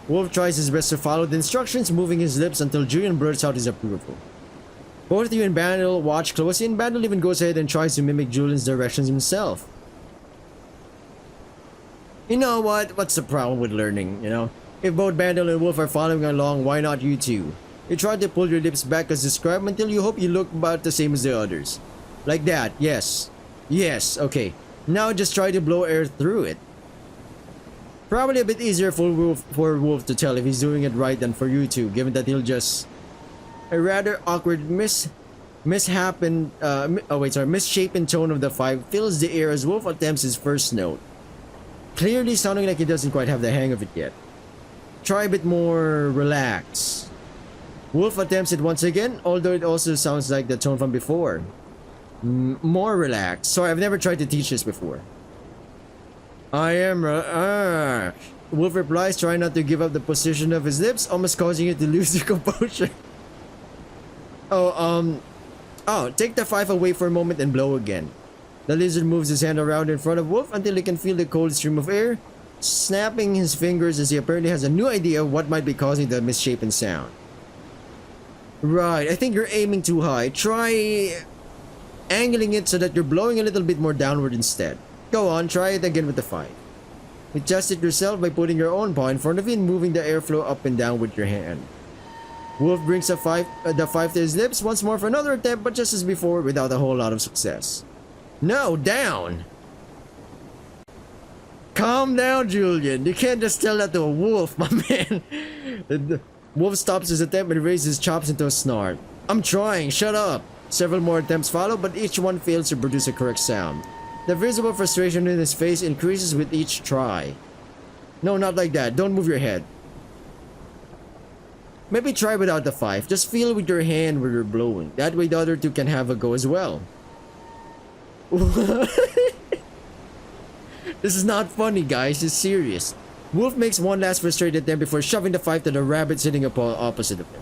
Wolf tries his best to follow the instructions, moving his lips until Julian blurts out his approval. Both of you and Bandel watch closely, and Bandel even goes ahead and tries to mimic Julian's directions himself. You know what? What's the problem with learning, you know? If both Bandel and Wolf are following along, why not you two? You try to pull your lips back as described until you hope you look about the same as the others. Like that, yes. Yes, okay. Now just try to blow air through it. Probably a bit easier for Wolf to tell if he's doing it right than for you two, given that he'll just... A rather awkward misshapen tone of the five fills the air as Wolf attempts his first note. Clearly sounding like he doesn't quite have the hang of it yet. Try a bit more relax. Wolf attempts it once again, although it also sounds like the tone from before. More relaxed. Sorry, I've never tried to teach this before. Wolf replies, trying not to give up the position of his lips, almost causing it to lose their composure. Take the five away for a moment and blow again. The lizard moves his hand around in front of Wolf until he can feel the cold stream of air, snapping his fingers as he apparently has a new idea of what might be causing the misshapen sound. Right, I think you're aiming too high. Try angling it so that you're blowing a little bit more downward instead. Go on, try it again with the five. You test it yourself by putting your own paw in front of you and moving the airflow up and down with your hand. Wolf brings the five to his lips once more for another attempt, but just as before, without a whole lot of success. No, down! Calm down, Julian. You can't just tell that to a wolf, my man. The wolf stops his attempt and raises his chops into a snarl. I'm trying, shut up. Several more attempts follow, but each one fails to produce a correct sound. The visible frustration in his face increases with each try. No, not like that. Don't move your head. Maybe try without the five. Just feel with your hand where you're blowing. That way the other two can have a go as well. This is not funny, guys. It's serious. Wolf makes one last frustrated attempt before shoving the five to the rabbit sitting opposite of him.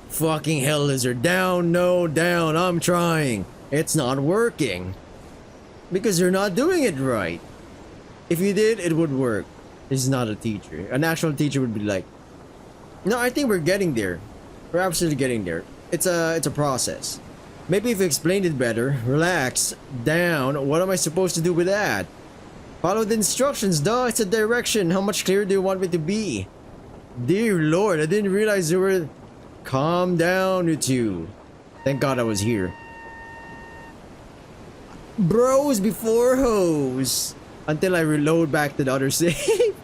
Fucking hell, lizard. Down, no, down. I'm trying. It's not working. Because you're not doing it right. If you did, it would work. This is not a teacher. An actual teacher would be like, no, I think we're getting there. We're absolutely getting there. It's a process. Maybe if you explained it better. Relax. Down. What am I supposed to do with that? Follow the instructions, duh. It's a direction. How much clearer do you want me to be? Dear Lord, I didn't realize you were... Calm down, you two. Thank God I was here. Bros before hoes. Until I reload back to the other save.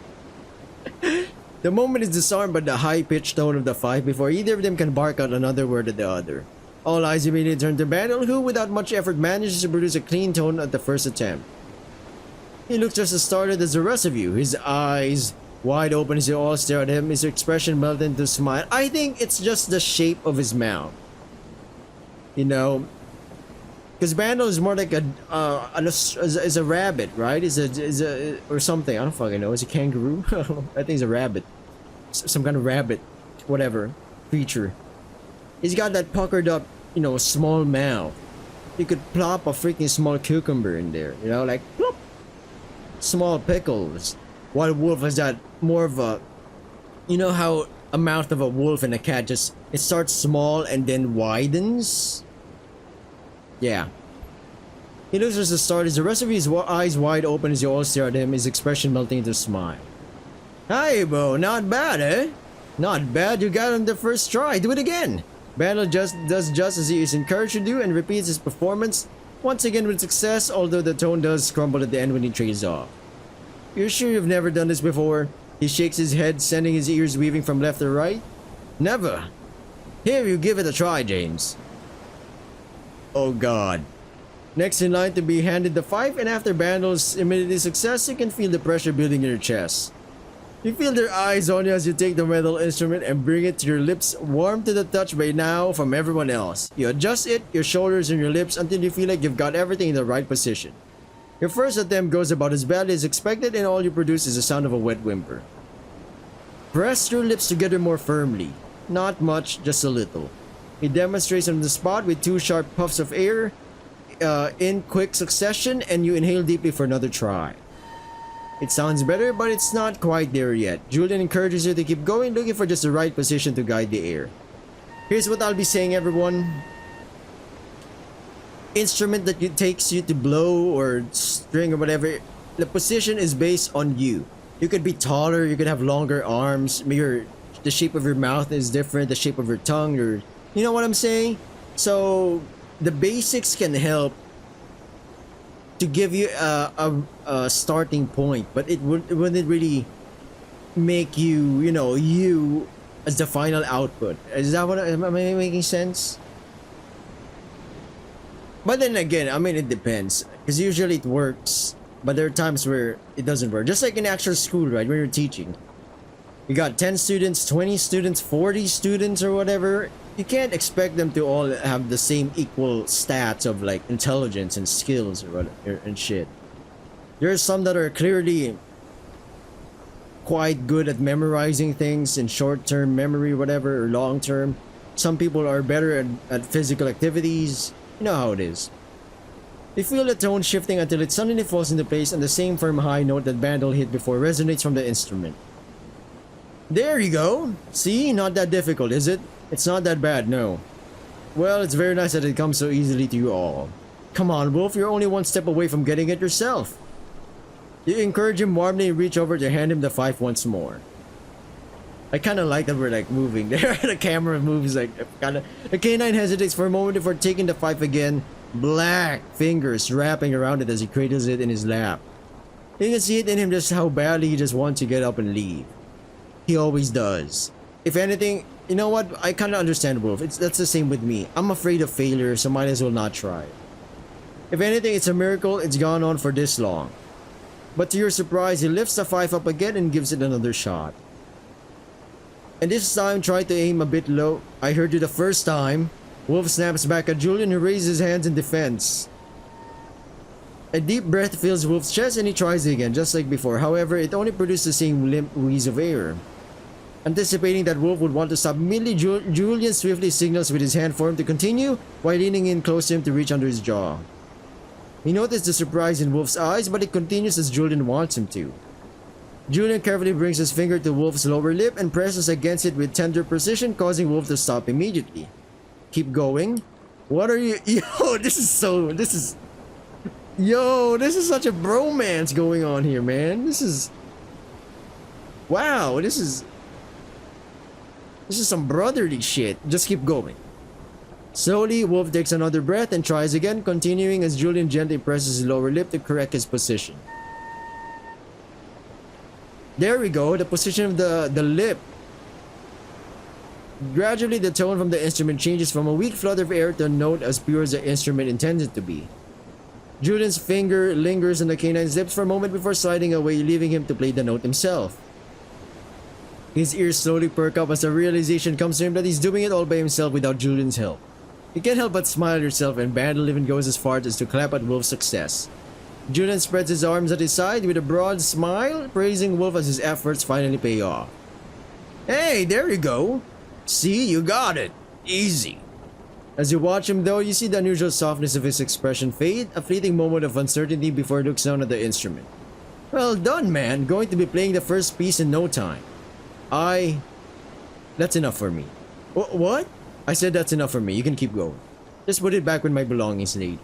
The moment is disarmed by the high-pitched tone of the five before either of them can bark out another word at the other. All eyes immediately turn to Bandle, who without much effort manages to produce a clean tone at the first attempt. He looks just as startled as the rest of you, his eyes wide open as you all stare at him, his expression melted into a smile. I think it's just the shape of his mouth. You know, because Bandle is more like is a rabbit, right? Is a or something. I don't fucking know. Is a kangaroo? I think it's a rabbit. Some kind of rabbit, whatever creature. He's got that puckered up, you know, small mouth. You could plop a freaking small cucumber in there, you know, like plop, small pickles. While Wolf has that more of a, you know how a mouth of a wolf and a cat just, it starts small and then widens. Yeah. He looks as the start as the rest of his eyes wide open as you all stare at him, his expression melting into a smile. Hey, Bo, not bad, eh? Not bad, you got him the first try. Do it again. Bandle does just as he is encouraged to do and repeats his performance, once again with success, although the tone does crumble at the end when he trades off. You're sure you've never done this before? He shakes his head, sending his ears weaving from left to right. Never. Here, you give it a try, James. Oh god. Next in line to be handed the fife, and after Bandle's immediate success, you can feel the pressure building in your chest. You feel their eyes on you as you take the metal instrument and bring it to your lips, warm to the touch by now from everyone else. You adjust it, your shoulders and your lips until you feel like you've got everything in the right position. Your first attempt goes about as badly as expected, and all you produce is the sound of a wet whimper. Press your lips together more firmly. Not much, just a little. He demonstrates on the spot with 2 sharp puffs of air in quick succession, and you inhale deeply for another try. It sounds better, but it's not quite there yet. Julian encourages you to keep going, looking for just the right position to guide the air. Here's what I'll be saying, everyone. Instrument that takes you to blow or string or whatever, the position is based on you. You could be taller, you could have longer arms, the shape of your mouth is different, the shape of your tongue, you know what I'm saying? So the basics can help to give you a starting point, but it wouldn't really make you, you know, you as the final output. Is that what am I making sense? But then again, I mean, it depends, because usually it works, but there are times where it doesn't work. Just like in actual school, right, when you're teaching, you got 10 students, 20 students, 40 students or whatever. You can't expect them to all have the same equal stats of like intelligence and skills or and shit. There are some that are clearly quite good at memorizing things in short-term memory, whatever, or long-term. Some people are better at physical activities. You know how it is. You feel the tone shifting until it suddenly falls into place, and the same firm high note that Bandle hit before resonates from the instrument. There you go. See, not that difficult, is it? It's not that bad, no. Well, it's very nice that it comes so easily to you all. Come on, Wolf, you're only one step away from getting it yourself. You encourage him warmly and reach over to hand him the fife once more. I kind of like that we're like moving there. The camera moves like kind of. The canine hesitates for a moment before taking the fife again. Black fingers wrapping around it as he cradles it in his lap. You can see it in him just how badly he just wants to get up and leave. He always does. If anything, you know what? I kind of understand Wolf. That's the same with me. I'm afraid of failure, so might as well not try. If anything, it's a miracle it's gone on for this long. But to your surprise, he lifts the fife up again and gives it another shot. And this time, try to aim a bit low. I heard you the first time. Wolf snaps back at Julian, who raises his hands in defense. A deep breath fills Wolf's chest and he tries again, just like before. However, it only produced the same limp wheeze of air. Anticipating that Wolf would want to stop immediately, Julian swiftly signals with his hand for him to continue, while leaning in close to him to reach under his jaw. He noticed the surprise in Wolf's eyes, but he continues as Julian wants him to. Julian carefully brings his finger to Wolf's lower lip and presses against it with tender precision, causing Wolf to stop immediately. Keep going. What are you? Yo, this is such a bromance going on here, man. Wow, this is some brotherly shit. Just keep going. Slowly, Wolf takes another breath and tries again, continuing as Julian gently presses his lower lip to correct his position. There we go, the position of the lip. Gradually, the tone from the instrument changes from a weak flutter of air to a note as pure as the instrument intended to be. Julian's finger lingers on the canine's lips for a moment before sliding away, leaving him to play the note himself. His ears slowly perk up as the realization comes to him that he's doing it all by himself without Julian's help. You can't help but smile at yourself, and Bandle even goes as far as to clap at Wolf's success. Julian spreads his arms at his side with a broad smile, praising Wolf as his efforts finally pay off. Hey, there you go! See, you got it! Easy! As you watch him though, you see the unusual softness of his expression fade, a fleeting moment of uncertainty before he looks down at the instrument. Well done, man. Going to be playing the first piece in no time. That's enough for me. What? I said that's enough for me. You can keep going. Just put it back with my belongings, lady.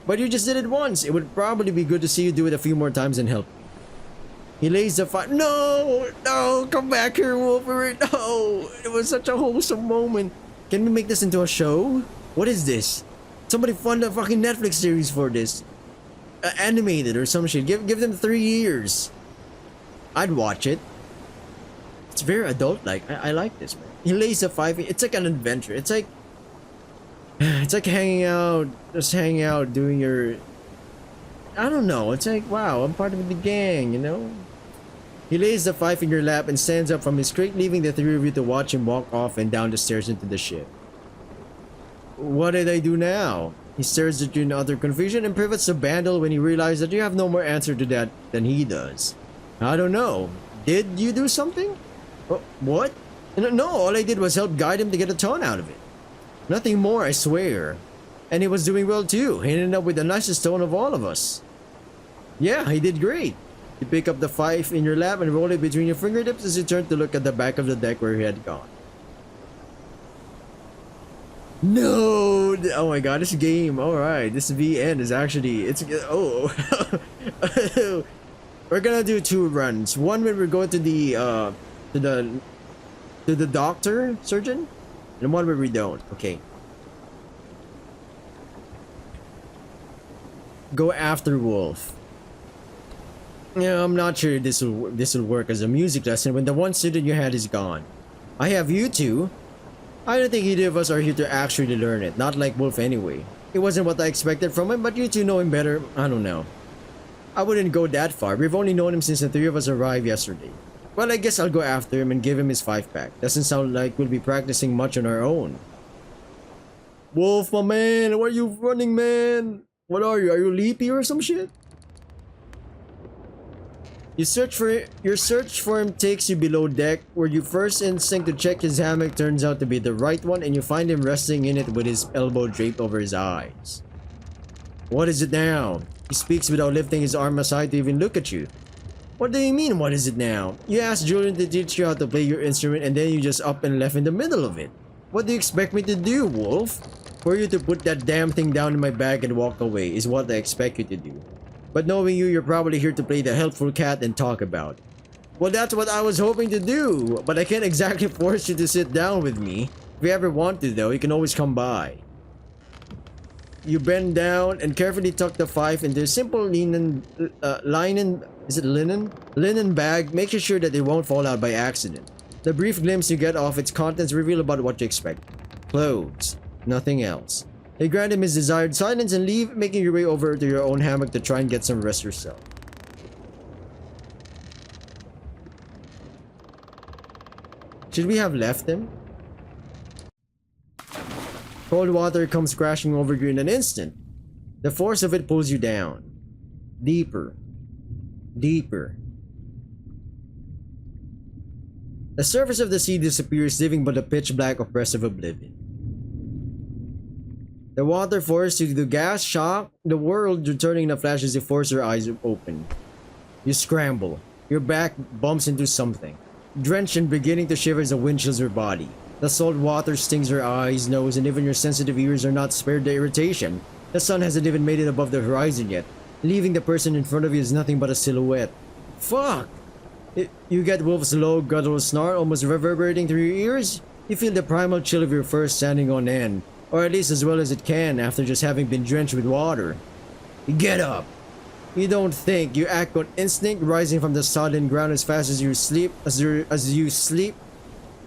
But you just did it once. It would probably be good to see you do it a few more times and help. He lays the fire. No! No! Come back here, Wolverine! No! It was such a wholesome moment. Can we make this into a show? What is this? Somebody fund a fucking Netflix series for this. Animated or some shit. Give them 3 years. I'd watch it. It's very adult-like. I like this, man. He lays the 5. It's like an adventure. It's like hanging out, just hanging out, doing your. I don't know. It's like, wow, I'm part of the gang, you know. He lays the 5 in your lap and stands up from his crate, leaving the 3 of you to watch him walk off and down the stairs into the ship. What did I do now? He stares at you in utter confusion and pivots to Bandle when he realizes that you have no more answer to that than he does. I don't know. Did you do something? What? No, all I did was help guide him to get a ton out of it. Nothing more, I swear. And he was doing well too. He ended up with the nicest tone of all of us. Yeah, he did great. You pick up the 5 in your lap and roll it between your fingertips as you turn to look at the back of the deck where he had gone. No! Oh my god, this game. Alright, this VN is actually. Oh. We're gonna do 2 runs. One when we're going to the doctor, surgeon, and one where we don't. Okay. Go after Wolf. Yeah, I'm not sure this will work as a music lesson when the one student you had is gone. I have you two. I don't think either of us are here to actually learn it. Not like Wolf anyway. It wasn't what I expected from him, but you two know him better. I don't know. I wouldn't go that far. We've only known him since the 3 of us arrived yesterday. Well, I guess I'll go after him and give him his 5-pack. Doesn't sound like we'll be practicing much on our own. Wolf, my man, where are you running, man? What are you? Are you leapy or some shit? Your search for him takes you below deck, where your first instinct to check his hammock turns out to be the right one, and you find him resting in it with his elbow draped over his eyes. What is it now? He speaks without lifting his arm aside to even look at you. What do you mean, what is it now? You asked Julian to teach you how to play your instrument and then you just up and left in the middle of it. What do you expect me to do, Wolf? For you to put that damn thing down in my bag and walk away is what I expect you to do. But knowing you, you're probably here to play the helpful cat and talk about. Well, that's what I was hoping to do, but I can't exactly force you to sit down with me. If you ever want to though, you can always come by. You bend down and carefully tuck the 5 into a simple linen bag, making sure that it won't fall out by accident. The brief glimpse you get of its contents reveal about what you expect. Clothes. Nothing else. You grant him his desired silence and leave, making your way over to your own hammock to try and get some rest yourself. Should we have left him? Cold water comes crashing over you in an instant. The force of it pulls you down. Deeper. Deeper. The surface of the sea disappears, leaving but a pitch-black oppressive oblivion. The water forces you to gas shock, the world returning in a flash as you force your eyes open. You scramble. Your back bumps into something. Drenched and beginning to shiver as the wind chills your body. The salt water stings your eyes, nose, and even your sensitive ears are not spared the irritation. The sun hasn't even made it above the horizon yet. Leaving the person in front of you is nothing but a silhouette. Fuck! You get Wolf's low, guttural snarl almost reverberating through your ears. You feel the primal chill of your fur standing on end. Or at least as well as it can after just having been drenched with water. You get up. You don't think, you act on instinct, rising from the sodden ground as fast as you sleep.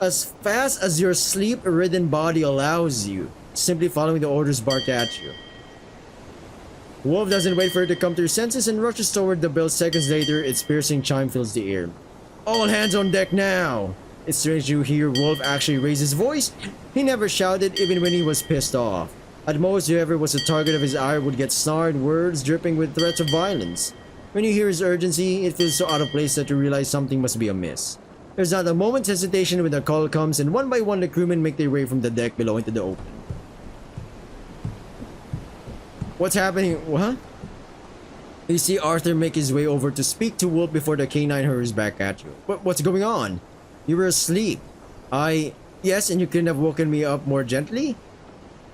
As fast as your sleep-ridden body allows you, simply following the orders barked at you. Wolf doesn't wait for it to come to her senses and rushes toward the bell. Seconds later, its piercing chime fills the air. All hands on deck now! It's strange to hear Wolf actually raise his voice. He never shouted even when he was pissed off. At most, whoever was the target of his ire would get snarled words dripping with threats of violence. When you hear his urgency, it feels so out of place that you realize something must be amiss. There's not a moment's hesitation when the call comes, and one by one the crewmen make their way from the deck below into the open. What's happening? What? You see Arthur make his way over to speak to Wolf before the canine hurries back at you. What's going on? You were asleep. Yes, and you couldn't have woken me up more gently?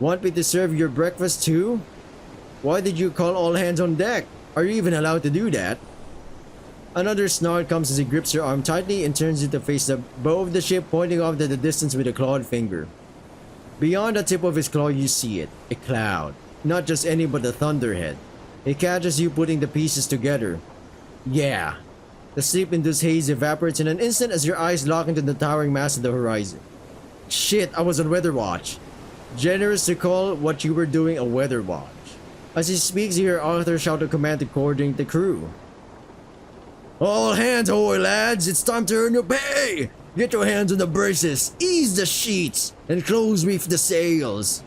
Want me to serve your breakfast too? Why did you call all hands on deck? Are you even allowed to do that? Another snarl comes as he grips your arm tightly and turns you to face the bow of the ship, pointing off to the distance with a clawed finger. Beyond the tip of his claw you see it, a cloud. Not just any but a thunderhead. It catches you putting the pieces together. Yeah. The sleep-induced haze evaporates in an instant as your eyes lock into the towering mass of the horizon. Shit, I was on weather watch. Generous to call what you were doing a weather watch. As he speaks, you hear Arthur shout a command to coordinate the crew. All hands ahoy, lads! It's time to earn your pay! Get your hands on the braces, ease the sheets, and close reef the sails.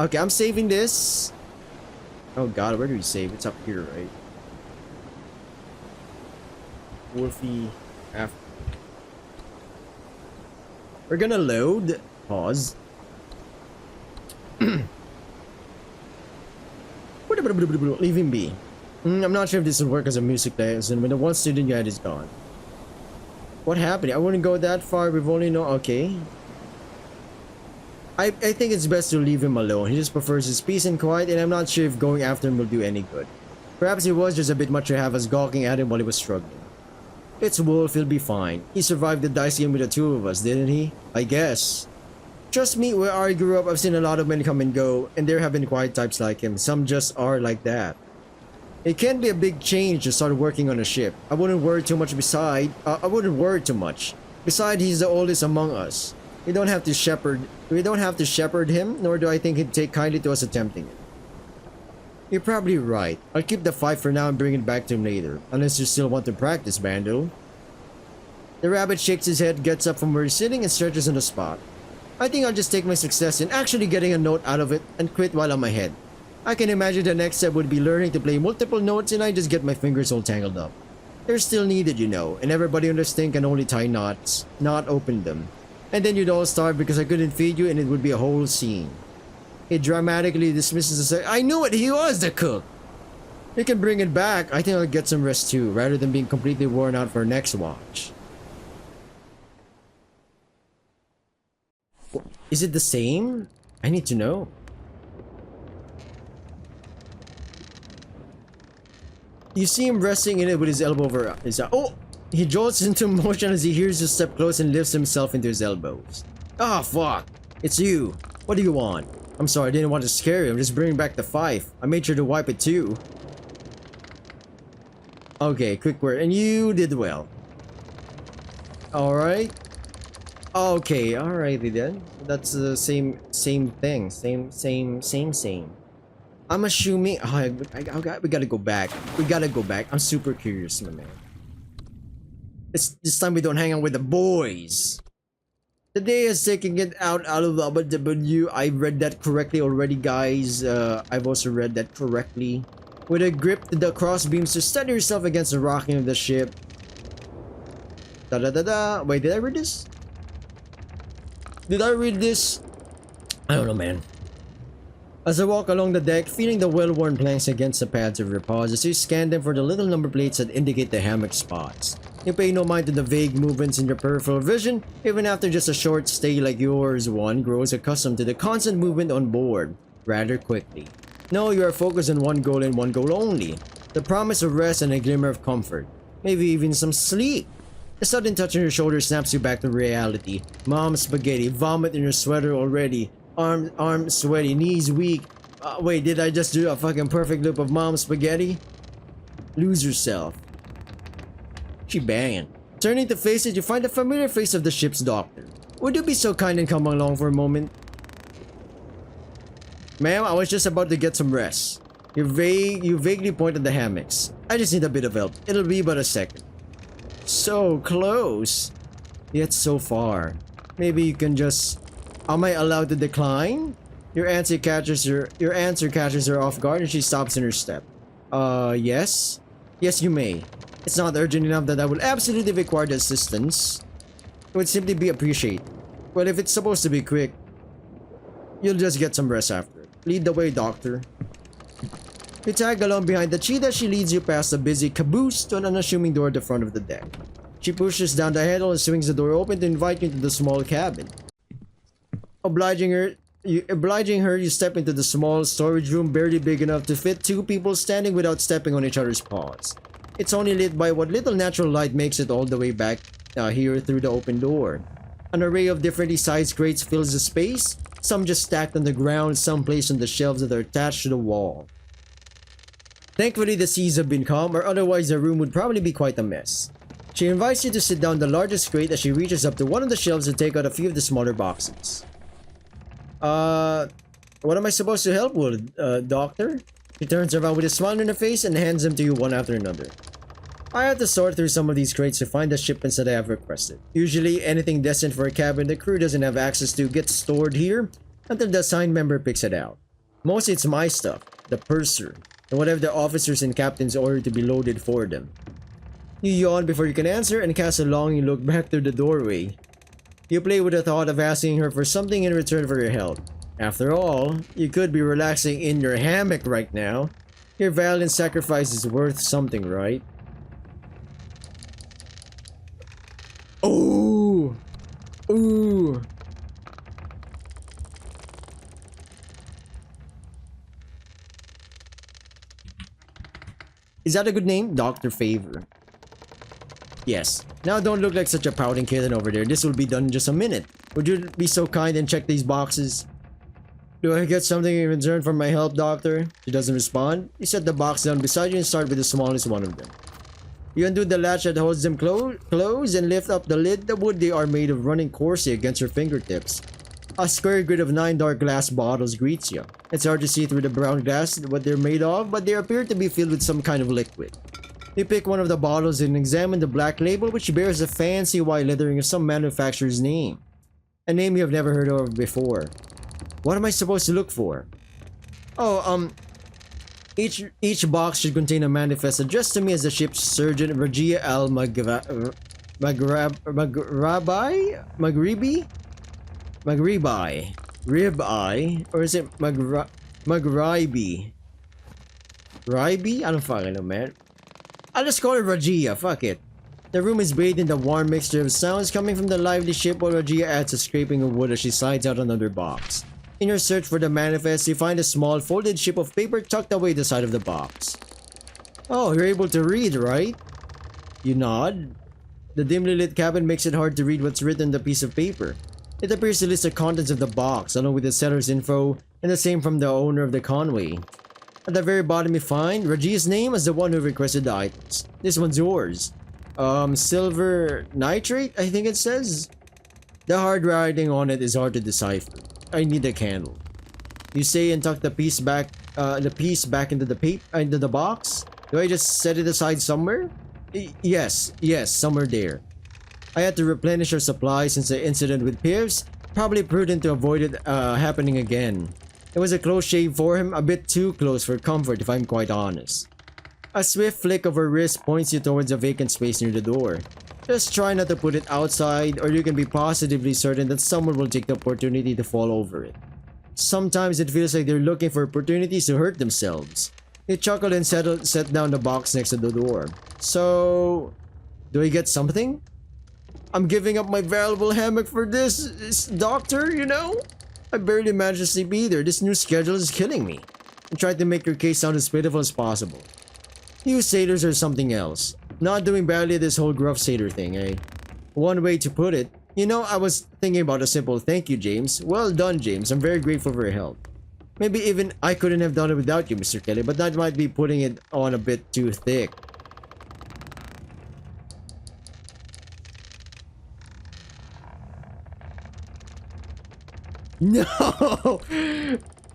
Okay, I'm saving this. Oh god, where do we save? It's up here, right? Wolfie after. We're gonna load. Pause. Leave him be. I'm not sure if this will work as a music lesson when the one student guide is gone. What happened? I wouldn't go that far. We've only known. Okay. I think it's best to leave him alone. He just prefers his peace and quiet, and I'm not sure if going after him will do any good. Perhaps it was just a bit much to have us gawking at him while he was struggling. It's Wolf, he'll be fine. He survived the dice game with the two of us, didn't he? I guess. Trust me, where I grew up, I've seen a lot of men come and go, and there have been quiet types like him. Some just are like that. It can be a big change to start working on a ship. I wouldn't worry too much Besides, he's the oldest among us. We don't have to shepherd him, nor do I think he'd take kindly to us attempting it. You're probably right. I'll keep the 5 for now and bring it back to him later. Unless you still want to practice, Bando. The rabbit shakes his head, gets up from where he's sitting, and stretches on the spot. I think I'll just take my success in actually getting a note out of it and quit while I'm ahead. I can imagine the next step would be learning to play multiple notes and I just get my fingers all tangled up. They're still needed, you know, and everybody on this thing can only tie knots, not open them. And then you'd all starve because I couldn't feed you and it would be a whole scene. It dramatically dismisses the I knew it, he was the cook! You can bring it back. I think I'll get some rest too, rather than being completely worn out for next watch. Is it the same? I need to know. You see him resting in it with his elbow over his eye. Oh! He jolts into motion as he hears you step close and lifts himself into his elbows. Ah, fuck! It's you! What do you want? I'm sorry, I didn't want to scare you. I'm just bringing back the 5. I made sure to wipe it too. Okay, quick word. And you did well. Alright. Okay, alrighty then. That's the same thing. Same. I'm assuming... Oh, we gotta go back. I'm super curious, my man. This time we don't hang out with the boys. Today is taking it out of the W. I read that correctly already, guys. I've also read that correctly. With a grip to the crossbeams to steady yourself against the rocking of the ship. Da-da-da-da. Wait, did I read this? I don't know, man. As I walk along the deck, feeling the well-worn planks against the pads of your paws, as you scan them for the little number plates that indicate the hammock spots. You pay no mind to the vague movements in your peripheral vision, even after just a short stay like yours. One grows accustomed to the constant movement on board, rather quickly. No, you are focused on one goal and one goal only. The promise of rest and a glimmer of comfort. Maybe even some sleep. A sudden touch on your shoulder snaps you back to reality. Mom spaghetti, vomit in your sweater already. Arms sweaty, knees weak. Wait, did I just do a fucking perfect loop of mom spaghetti? Lose yourself. She banging. Turning to face it, you find the familiar face of the ship's doctor. Would you be so kind and come along for a moment? Ma'am, I was just about to get some rest. You vaguely point at the hammocks. I just need a bit of help. It'll be but a second. So close, yet so far. Maybe you can just... Am I allowed to decline? Your answer catches her off guard and she stops in her step. Yes? Yes, you may. It's not urgent enough that I will absolutely require the assistance. It would simply be appreciated. Well, if it's supposed to be quick, you'll just get some rest after. Lead the way, doctor. You tag along behind the cheetah. She leads you past the busy caboose to an unassuming door at the front of the deck. She pushes down the handle and swings the door open to invite you into the small cabin. Obliging her, you step into the small storage room, barely big enough to fit two people standing without stepping on each other's paws. It's only lit by what little natural light makes it all the way back here through the open door. An array of differently sized crates fills the space, some just stacked on the ground, some placed on the shelves that are attached to the wall. Thankfully, the seas have been calm, or otherwise the room would probably be quite a mess. She invites you to sit down the largest crate as she reaches up to one of the shelves to take out a few of the smaller boxes. What am I supposed to help with, doctor? She turns around with a smile on her face and hands them to you one after another. I have to sort through some of these crates to find the shipments that I have requested. Usually, anything destined for a cabin the crew doesn't have access to gets stored here until the assigned member picks it out. Mostly it's my stuff, the purser, and whatever the officers and captains order to be loaded for them. You yawn before you can answer and cast a longing look back through the doorway. You play with the thought of asking her for something in return for your help. After all, you could be relaxing in your hammock right now. Your valiant sacrifice is worth something, right? Ooh! Ooh! Is that a good name? Dr. Favor. Yes. Now don't look like such a pouting kitten over there. This will be done in just a minute. Would you be so kind and check these boxes? Do I get something in return for my help, doctor? She doesn't respond. You set the box down beside you and start with the smallest one of them. You undo the latch that holds them closed and lift up the lid. The wood they are made of running coarsely against your fingertips. A square grid of 9 dark glass bottles greets you. It's hard to see through the brown glass what they're made of, but they appear to be filled with some kind of liquid. You pick one of the bottles and examine the black label, which bears a fancy white lettering of some manufacturer's name. A name you have never heard of before. What am I supposed to look for? Oh, each box should contain a manifest addressed to me as the ship's surgeon, Ragia Al Maghribi? Ribeye? Or is it Maghribi? Ribi? I don't fucking know, man. I'll just call it Ragia, fuck it. The room is bathed in the warm mixture of sounds coming from the lively ship while Ragia adds a scraping of wood as she slides out another box. In your search for the manifest, you find a small folded sheet of paper tucked away the side of the box. Oh, you're able to read, right? You nod. The dimly lit cabin makes it hard to read what's written on the piece of paper. It appears to list the contents of the box, along with the seller's info, and the same from the owner of the Conway. At the very bottom you find Raji's name as the one who requested the items. This one's yours. Silver nitrate, I think it says? The hard writing on it is hard to decipher. I need a candle. You say and tuck the piece back into the box. Do I just set it aside somewhere? Yes, somewhere there. I had to replenish our supplies since the incident with Pierce. Probably prudent to avoid it happening again. It was a close shave for him, a bit too close for comfort if I'm quite honest. A swift flick of her wrist points you towards a vacant space near the door. Just try not to put it outside, or you can be positively certain that someone will take the opportunity to fall over it. Sometimes it feels like they're looking for opportunities to hurt themselves. You chuckle and set down the box next to the door. So, do I get something? I'm giving up my valuable hammock for this doctor, you know? I barely managed to sleep either. This new schedule is killing me. And try to make your case sound as pitiful as possible. You satyrs are something else. Not doing badly at this whole gruff satyr thing, eh? One way to put it. You know, I was thinking about a simple thank you, James. Well done, James. I'm very grateful for your help. Maybe even I couldn't have done it without you, Mr. Kelly, but that might be putting it on a bit too thick. No!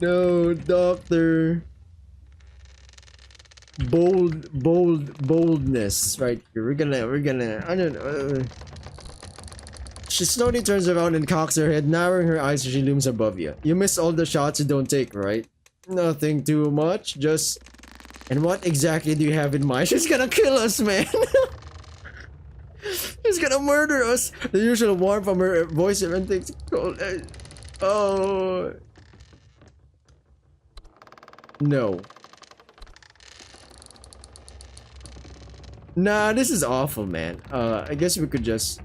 No, doctor. Boldness right here. I don't know. She slowly turns around and cocks her head, narrowing her eyes as she looms above you. You miss all the shots you don't take, right? Nothing too much, just... And what exactly do you have in mind? She's gonna kill us, man! She's gonna murder us! The usual warmth from her voice and things cold. Oh... No. Nah, this is awful, man. I guess we could just...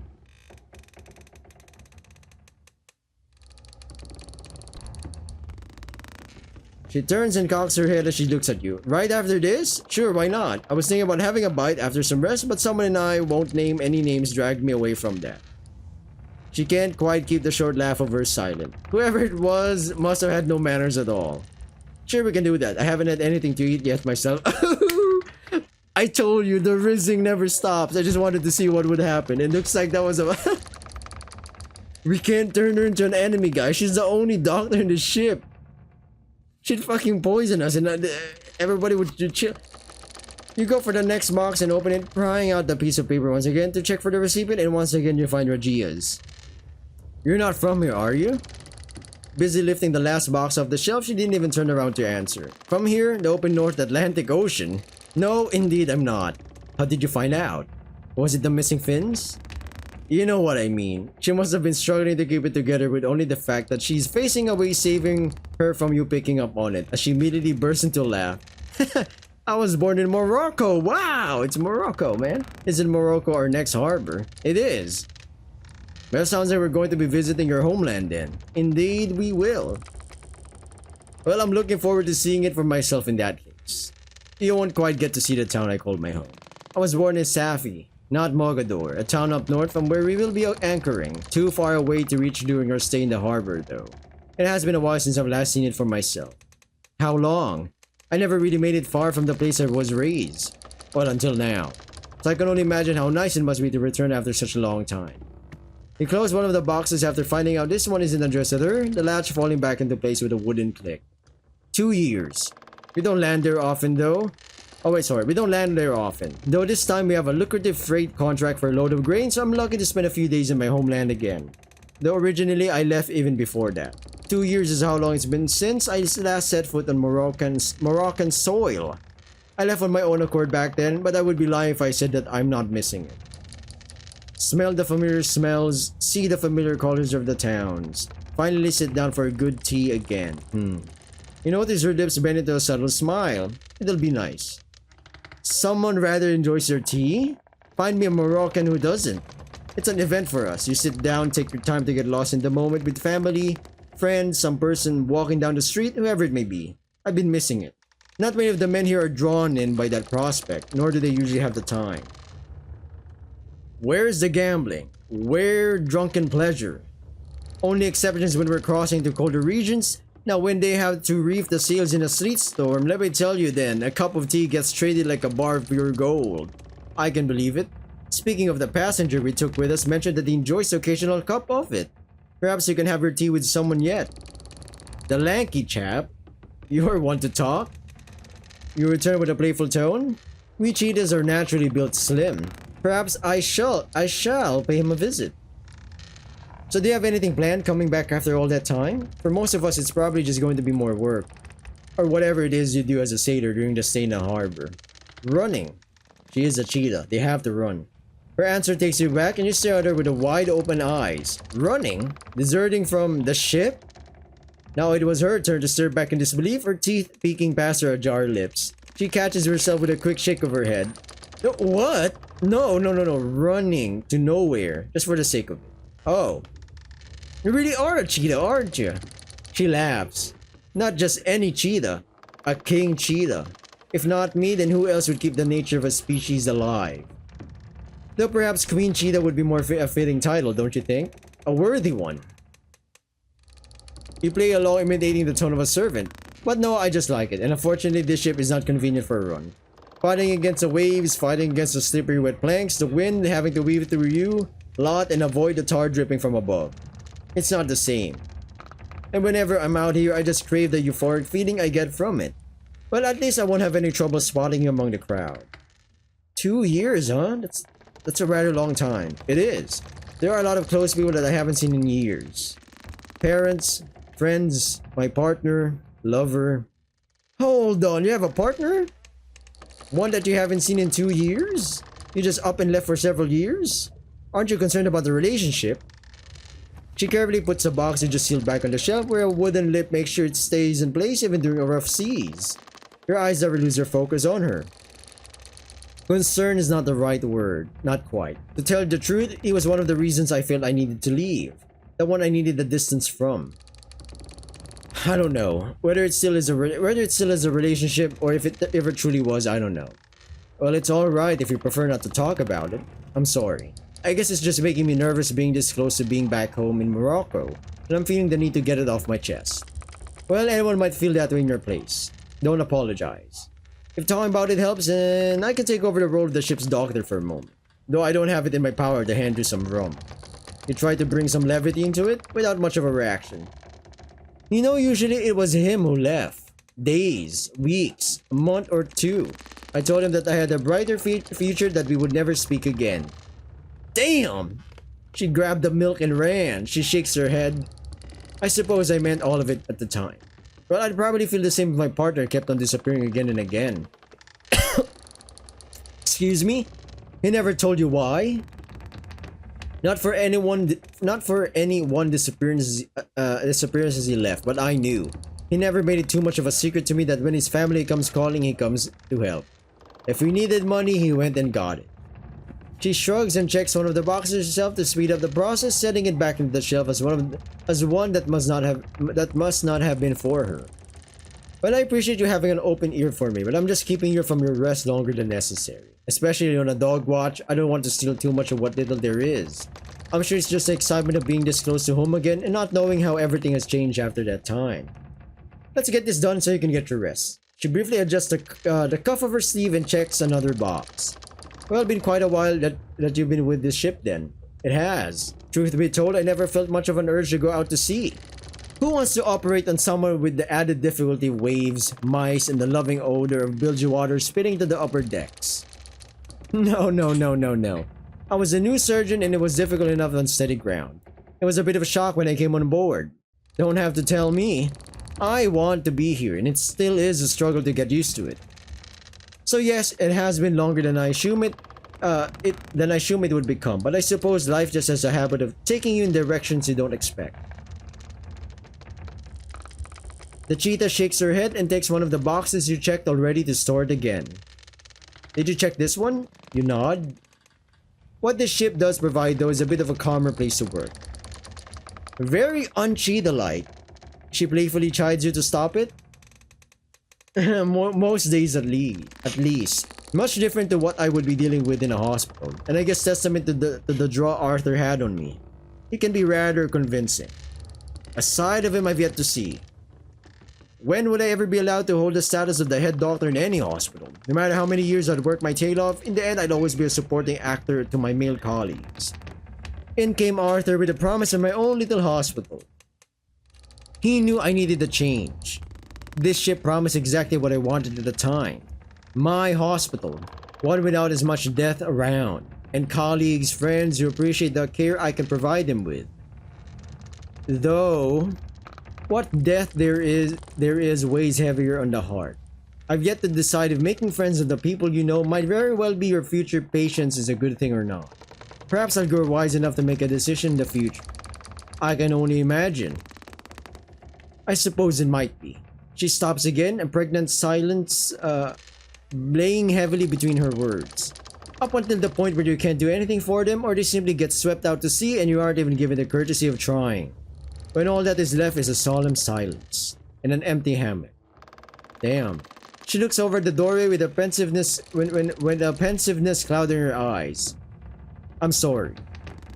She turns and cocks her head as she looks at you. Right after this? Sure, why not? I was thinking about having a bite after some rest, but someone and I won't name any names dragged me away from that. She can't quite keep the short laugh of hers silent. Whoever it was must have had no manners at all. Sure, we can do that. I haven't had anything to eat yet myself. I told you, the rizzing never stops. I just wanted to see what would happen. It looks like that was a... We can't turn her into an enemy, guys. She's the only doctor in the ship. She'd fucking poison us and everybody would chill. You go for the next box and open it, prying out the piece of paper once again to check for the recipient, and once again you find Regia's. You're not from here, are you? Busy lifting the last box off the shelf, she didn't even turn around to answer. From here, the open North Atlantic Ocean? No, indeed I'm not. How did you find out? Was it the missing fins? You know what I mean. She must have been struggling to keep it together with only the fact that she's facing away, saving her from you picking up on it, as she immediately burst into a laugh. I was born in Morocco. Wow, it's Morocco, man. Isn't Morocco our next harbor? It is. Well, sounds like we're going to be visiting your homeland then. Indeed, we will. Well, I'm looking forward to seeing it for myself in that case. You won't quite get to see the town I call my home. I was born in Safi, not Mogador, a town up north from where we will be anchoring. Too far away to reach during our stay in the harbor, though. It has been a while since I've last seen it for myself. How long? I never really made it far from the place I was raised. Well, until now. So I can only imagine how nice it must be to return after such a long time. He closed one of the boxes after finding out this one isn't addressed to her, the latch falling back into place with a wooden click. 2 years. We don't land there often, though. Oh wait, sorry, we don't land there often. Though this time we have a lucrative freight contract for a load of grain, so I'm lucky to spend a few days in my homeland again. Though originally I left even before that. 2 years is how long it's been since I last set foot on Moroccan soil. I left on my own accord back then, but I would be lying if I said that I'm not missing it. Smell the familiar smells, see the familiar colors of the towns. Finally sit down for a good tea again. You notice her lips bend into a subtle smile. It'll be nice. Someone rather enjoys their tea? Find me a Moroccan who doesn't. It's an event for us. You sit down, take your time to get lost in the moment with family, friends, some person walking down the street, whoever it may be. I've been missing it. Not many of the men here are drawn in by that prospect, nor do they usually have the time. Where's the gambling? Where drunken pleasure? Only exceptions when we're crossing to colder regions. Now when they have to reef the sails in a sleet storm, let me tell you then, a cup of tea gets traded like a bar of pure gold. I can believe it. Speaking of the passenger we took with us mentioned that he enjoys the occasional cup of it. Perhaps you can have your tea with someone yet. The lanky chap? You're one to talk? You return with a playful tone? We cheetahs are naturally built slim. Perhaps I shall pay him a visit. So do you have anything planned coming back after all that time? For most of us, it's probably just going to be more work. Or whatever it is you do as a sailor during the stay in the harbor. Running. She is a cheetah. They have to run. Her answer takes you back and you stare at her with the wide open eyes. Running? Deserting from the ship? Now it was her turn to stare back in disbelief, her teeth peeking past her ajar lips. She catches herself with a quick shake of her head. No, what? No. Running to nowhere. Just for the sake of it. Oh. You really are a cheetah, aren't you? She laughs. Not just any cheetah. A king cheetah. If not me, then who else would keep the nature of a species alive? Though perhaps Queen Cheetah would be more a fitting title, don't you think? A worthy one. You play along imitating the tone of a servant. But no, I just like it, and unfortunately this ship is not convenient for a run. Fighting against the waves, fighting against the slippery wet planks, the wind having to weave through you, lot, and avoid the tar dripping from above. It's not the same. And whenever I'm out here, I just crave the euphoric feeling I get from it. Well, at least I won't have any trouble spotting you among the crowd. 2 years, huh? That's a rather long time. It is. There are a lot of close people that I haven't seen in years. Parents, friends, my partner, lover. Hold on, you have a partner? One that you haven't seen in 2 years? You just up and left for several years? Aren't you concerned about the relationship? She carefully puts the box you just sealed back on the shelf where a wooden lip makes sure it stays in place even during a rough seas. Her eyes never lose their focus on her. Concern is not the right word. Not quite. To tell the truth, it was one of the reasons I felt I needed to leave. The one I needed the distance from. I don't know. Whether it still is a relationship or if it truly was, I don't know. Well, it's alright if you prefer not to talk about it. I'm sorry. I guess it's just making me nervous being this close to being back home in Morocco, and I'm feeling the need to get it off my chest. Well, anyone might feel that way in your place. Don't apologize. If talking about it helps, then I can take over the role of the ship's doctor for a moment. Though I don't have it in my power to hand you some rum. You tried to bring some levity into it without much of a reaction. You know, usually it was him who left. Days, weeks, a month or two. I told him that I had a brighter future, that we would never speak again. Damn! She grabbed the milk and ran. She shakes her head. I suppose I meant all of it at the time. Well, I'd probably feel the same if my partner kept on disappearing again and again. Excuse me? He never told you why? Not for any one disappearances he left, but I knew. He never made it too much of a secret to me that when his family comes calling, he comes to help. If we needed money, he went and got it. She shrugs and checks one of the boxes herself to speed up the process, setting it back into the shelf as one that must not have been for her. Well, I appreciate you having an open ear for me, but I'm just keeping you from your rest longer than necessary. Especially on a dog watch, I don't want to steal too much of what little there is. I'm sure it's just the excitement of being this close to home again and not knowing how everything has changed after that time. Let's get this done so you can get your rest. She briefly adjusts the cuff of her sleeve and checks another box. Well, it's been quite a while that you've been with this ship then. It has. Truth be told, I never felt much of an urge to go out to sea. Who wants to operate on someone with the added difficulty of waves, mice, and the loving odor of bilge water spitting to the upper decks? No. I was a new surgeon and it was difficult enough on steady ground. It was a bit of a shock when I came on board. Don't have to tell me. I want to be here and it still is a struggle to get used to it. So yes, it has been longer than I assume it would become, but I suppose life just has a habit of taking you in directions you don't expect. The cheetah shakes her head and takes one of the boxes you checked already to store it again. Did you check this one? You nod. What this ship does provide though is a bit of a calmer place to work. Very un-cheetah-like. She playfully chides you to stop it. Most days at least. Much different to what I would be dealing with in a hospital. And I guess testament to the draw Arthur had on me. He can be rather convincing. A side of him I've yet to see. When would I ever be allowed to hold the status of the head doctor in any hospital? No matter how many years I'd work my tail off, in the end I'd always be a supporting actor to my male colleagues. In came Arthur with the promise of my own little hospital. He knew I needed a change. This ship promised exactly what I wanted at the time. My hospital. One without as much death around. And colleagues, friends who appreciate the care I can provide them with. Though, what death there is weighs heavier on the heart. I've yet to decide if making friends with the people you know might very well be your future patients is a good thing or not. Perhaps I'll grow wise enough to make a decision in the future. I can only imagine. I suppose it might be. She stops again, a pregnant silence laying heavily between her words. Up until the point where you can't do anything for them or they simply get swept out to sea and you aren't even given the courtesy of trying. When all that is left is a solemn silence and an empty hammock. Damn. She looks over the doorway with a pensiveness when a pensiveness clouding her eyes. I'm sorry.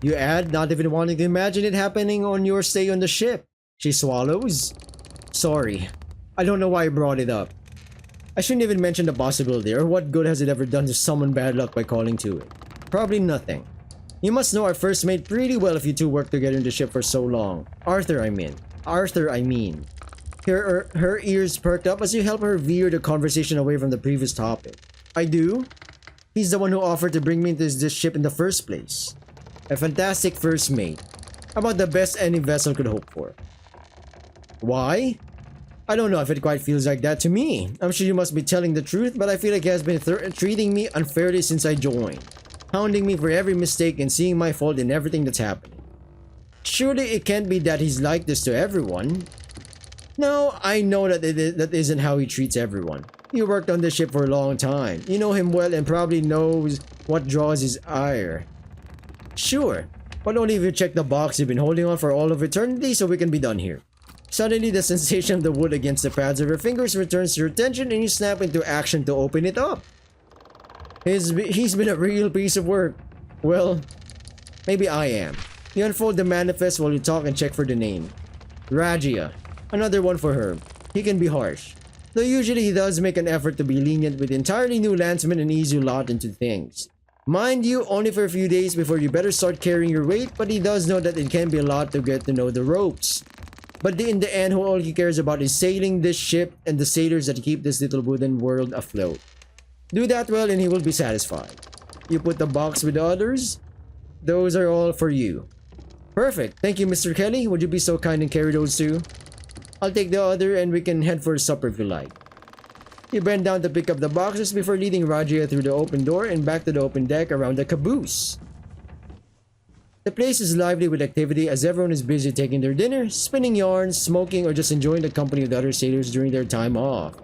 You add, not even wanting to imagine it happening on your stay on the ship. She swallows. Sorry. I don't know why I brought it up. I shouldn't even mention the possibility, or what good has it ever done to someone bad luck by calling to it? Probably nothing. You must know our first mate pretty well if you two worked together in the ship for so long. Arthur, I mean. Arthur, I mean. Her ears perked up as you help her veer the conversation away from the previous topic. I do? He's the one who offered to bring me into this ship in the first place. A fantastic first mate. About the best any vessel could hope for. Why? I don't know if it quite feels like that to me. I'm sure you must be telling the truth, but I feel like he has been treating me unfairly since I joined. Hounding me for every mistake and seeing my fault in everything that's happening. Surely it can't be that he's like this to everyone. No, I know that that isn't how he treats everyone. You worked on this ship for a long time. You know him well and probably knows what draws his ire. Sure, but only if you check the box you've been holding on for all of eternity so we can be done here. Suddenly, the sensation of the wood against the pads of your fingers returns to your attention and you snap into action to open it up. He's been a real piece of work. Well, maybe I am. You unfold the manifest while you talk and check for the name. Rajia. Another one for her. He can be harsh. Though usually he does make an effort to be lenient with entirely new landsmen and ease you a lot into things. Mind you, only for a few days before you better start carrying your weight, but he does know that it can be a lot to get to know the ropes. But in the end, all he cares about is sailing this ship and the sailors that keep this little wooden world afloat. Do that well and he will be satisfied. You put the box with the others? Those are all for you. Perfect. Thank you, Mr. Kelly. Would you be so kind and carry those too? I'll take the other and we can head for supper if you like. You bend down to pick up the boxes before leading Rajia through the open door and back to the open deck around the caboose. The place is lively with activity as everyone is busy taking their dinner, spinning yarns, smoking, or just enjoying the company of the other sailors during their time off.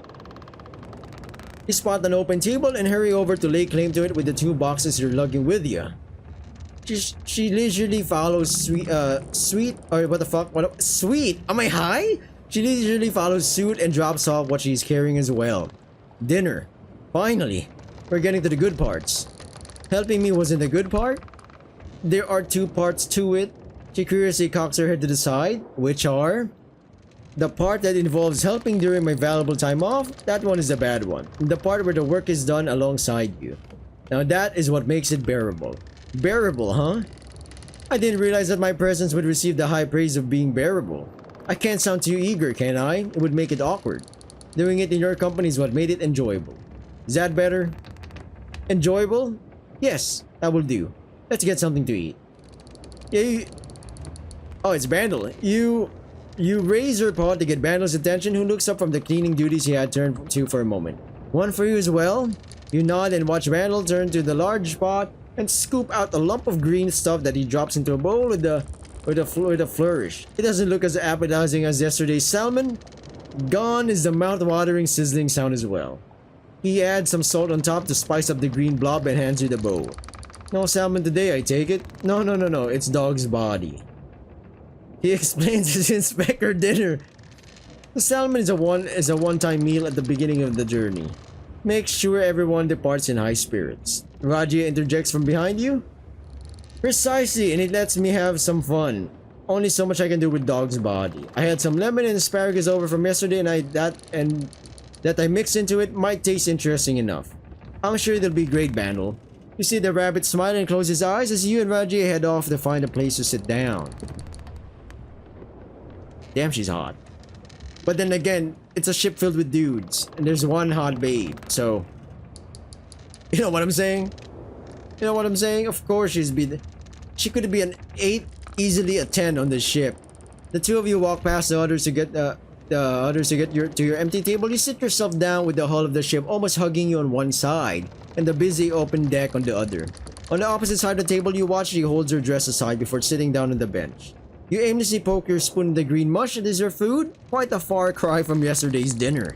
You spot an open table and hurry over to lay claim to it with the two boxes you're lugging with you. She leisurely follows Sweet. Am I high? She leisurely follows suit and drops off what she's carrying as well. Dinner. Finally. We're getting to the good parts. Helping me wasn't the good part? There are two parts to it. She curiously cocks her head to the side, which are... The part that involves helping during my valuable time off, that one is the bad one. The part where the work is done alongside you. Now that is what makes it bearable. Bearable, huh? I didn't realize that my presence would receive the high praise of being bearable. I can't sound too eager, can I? It would make it awkward. Doing it in your company is what made it enjoyable. Is that better? Enjoyable? Yes, that will do. Let's get something to eat. Yeah, oh, it's Bandle. You raise your paw to get Bandle's attention, who looks up from the cleaning duties he had turned to for a moment. One for you as well? You nod and watch Bandle turn to the large pot and scoop out a lump of green stuff that he drops into a bowl with a flourish. It doesn't look as appetizing as yesterday's salmon. Gone is the mouth-watering sizzling sound as well. He adds some salt on top to spice up the green blob and hands you the bowl. No salmon today, I take it? No, it's dog's body. He explains as you inspect her dinner. The salmon is a one-time meal at the beginning of the journey. Make sure everyone departs in high spirits. Rajia interjects from behind you. Precisely, and it lets me have some fun. Only so much I can do with dog's body. I had some lemon and asparagus over from yesterday, and that I mixed into it might taste interesting enough. I'm sure it'll be great, Bandle. You see the rabbit smile and close his eyes as you and Rajia head off to find a place to sit down. Damn, she's hot. But then again, it's a ship filled with dudes, and there's one hot babe, so... You know what I'm saying? You know what I'm saying? Of course she could be an 8, easily a 10 on this ship. The two of you walk past the others to get to your empty table. You sit yourself down with the hull of the ship almost hugging you on one side, and the busy open deck on the other. On the opposite side of the table, you watch she holds her dress aside before sitting down on the bench. You aimlessly poke your spoon in the green mush. Is your food? Quite a far cry from yesterday's dinner.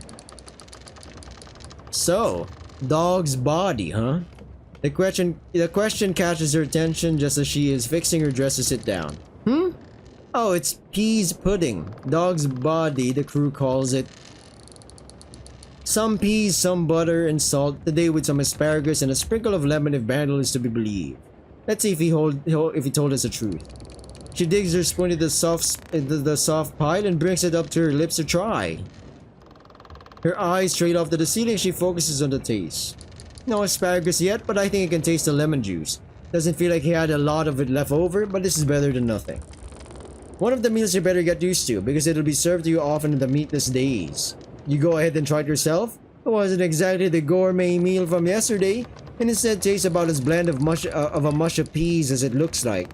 So, dog's body, huh? The question catches her attention just as she is fixing her dress to sit down. Oh, it's peas pudding. Dog's body, the crew calls it. Some peas, some butter and salt, today with some asparagus and a sprinkle of lemon if Bandle is to be believed. Let's see if he told us the truth. She digs her spoon into the soft pile and brings it up to her lips to try. Her eyes straight off to the ceiling, she focuses on the taste. No asparagus yet, but I think I can taste the lemon juice. Doesn't feel like he had a lot of it left over, but this is better than nothing. One of the meals you better get used to, because it'll be served to you often in the meatless days. You go ahead and try it yourself? It wasn't exactly the gourmet meal from yesterday, and instead tastes about as bland of a mush of peas as it looks like.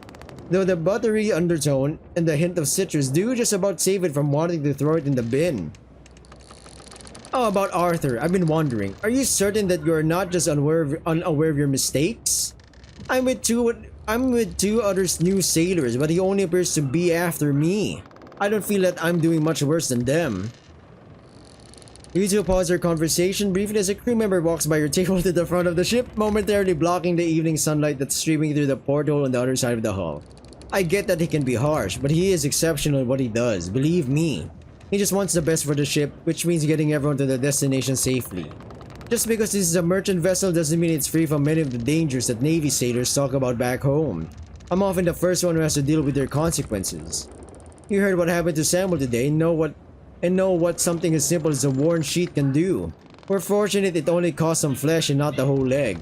Though the buttery undertone and the hint of citrus do just about save it from wanting to throw it in the bin. Oh, about Arthur, I've been wondering, are you certain that you're not just unaware of your mistakes? I'm with two other new sailors, but he only appears to be after me. I don't feel that I'm doing much worse than them. You two pause your conversation briefly as a crew member walks by your table to the front of the ship, momentarily blocking the evening sunlight that's streaming through the porthole on the other side of the hull. I get that he can be harsh, but he is exceptional at what he does, believe me. He just wants the best for the ship, which means getting everyone to the destination safely. Just because this is a merchant vessel doesn't mean it's free from many of the dangers that Navy sailors talk about back home. I'm often the first one who has to deal with their consequences. You heard what happened to Samuel today and know what something as simple as a worn sheet can do. We're fortunate it only cost some flesh and not the whole leg.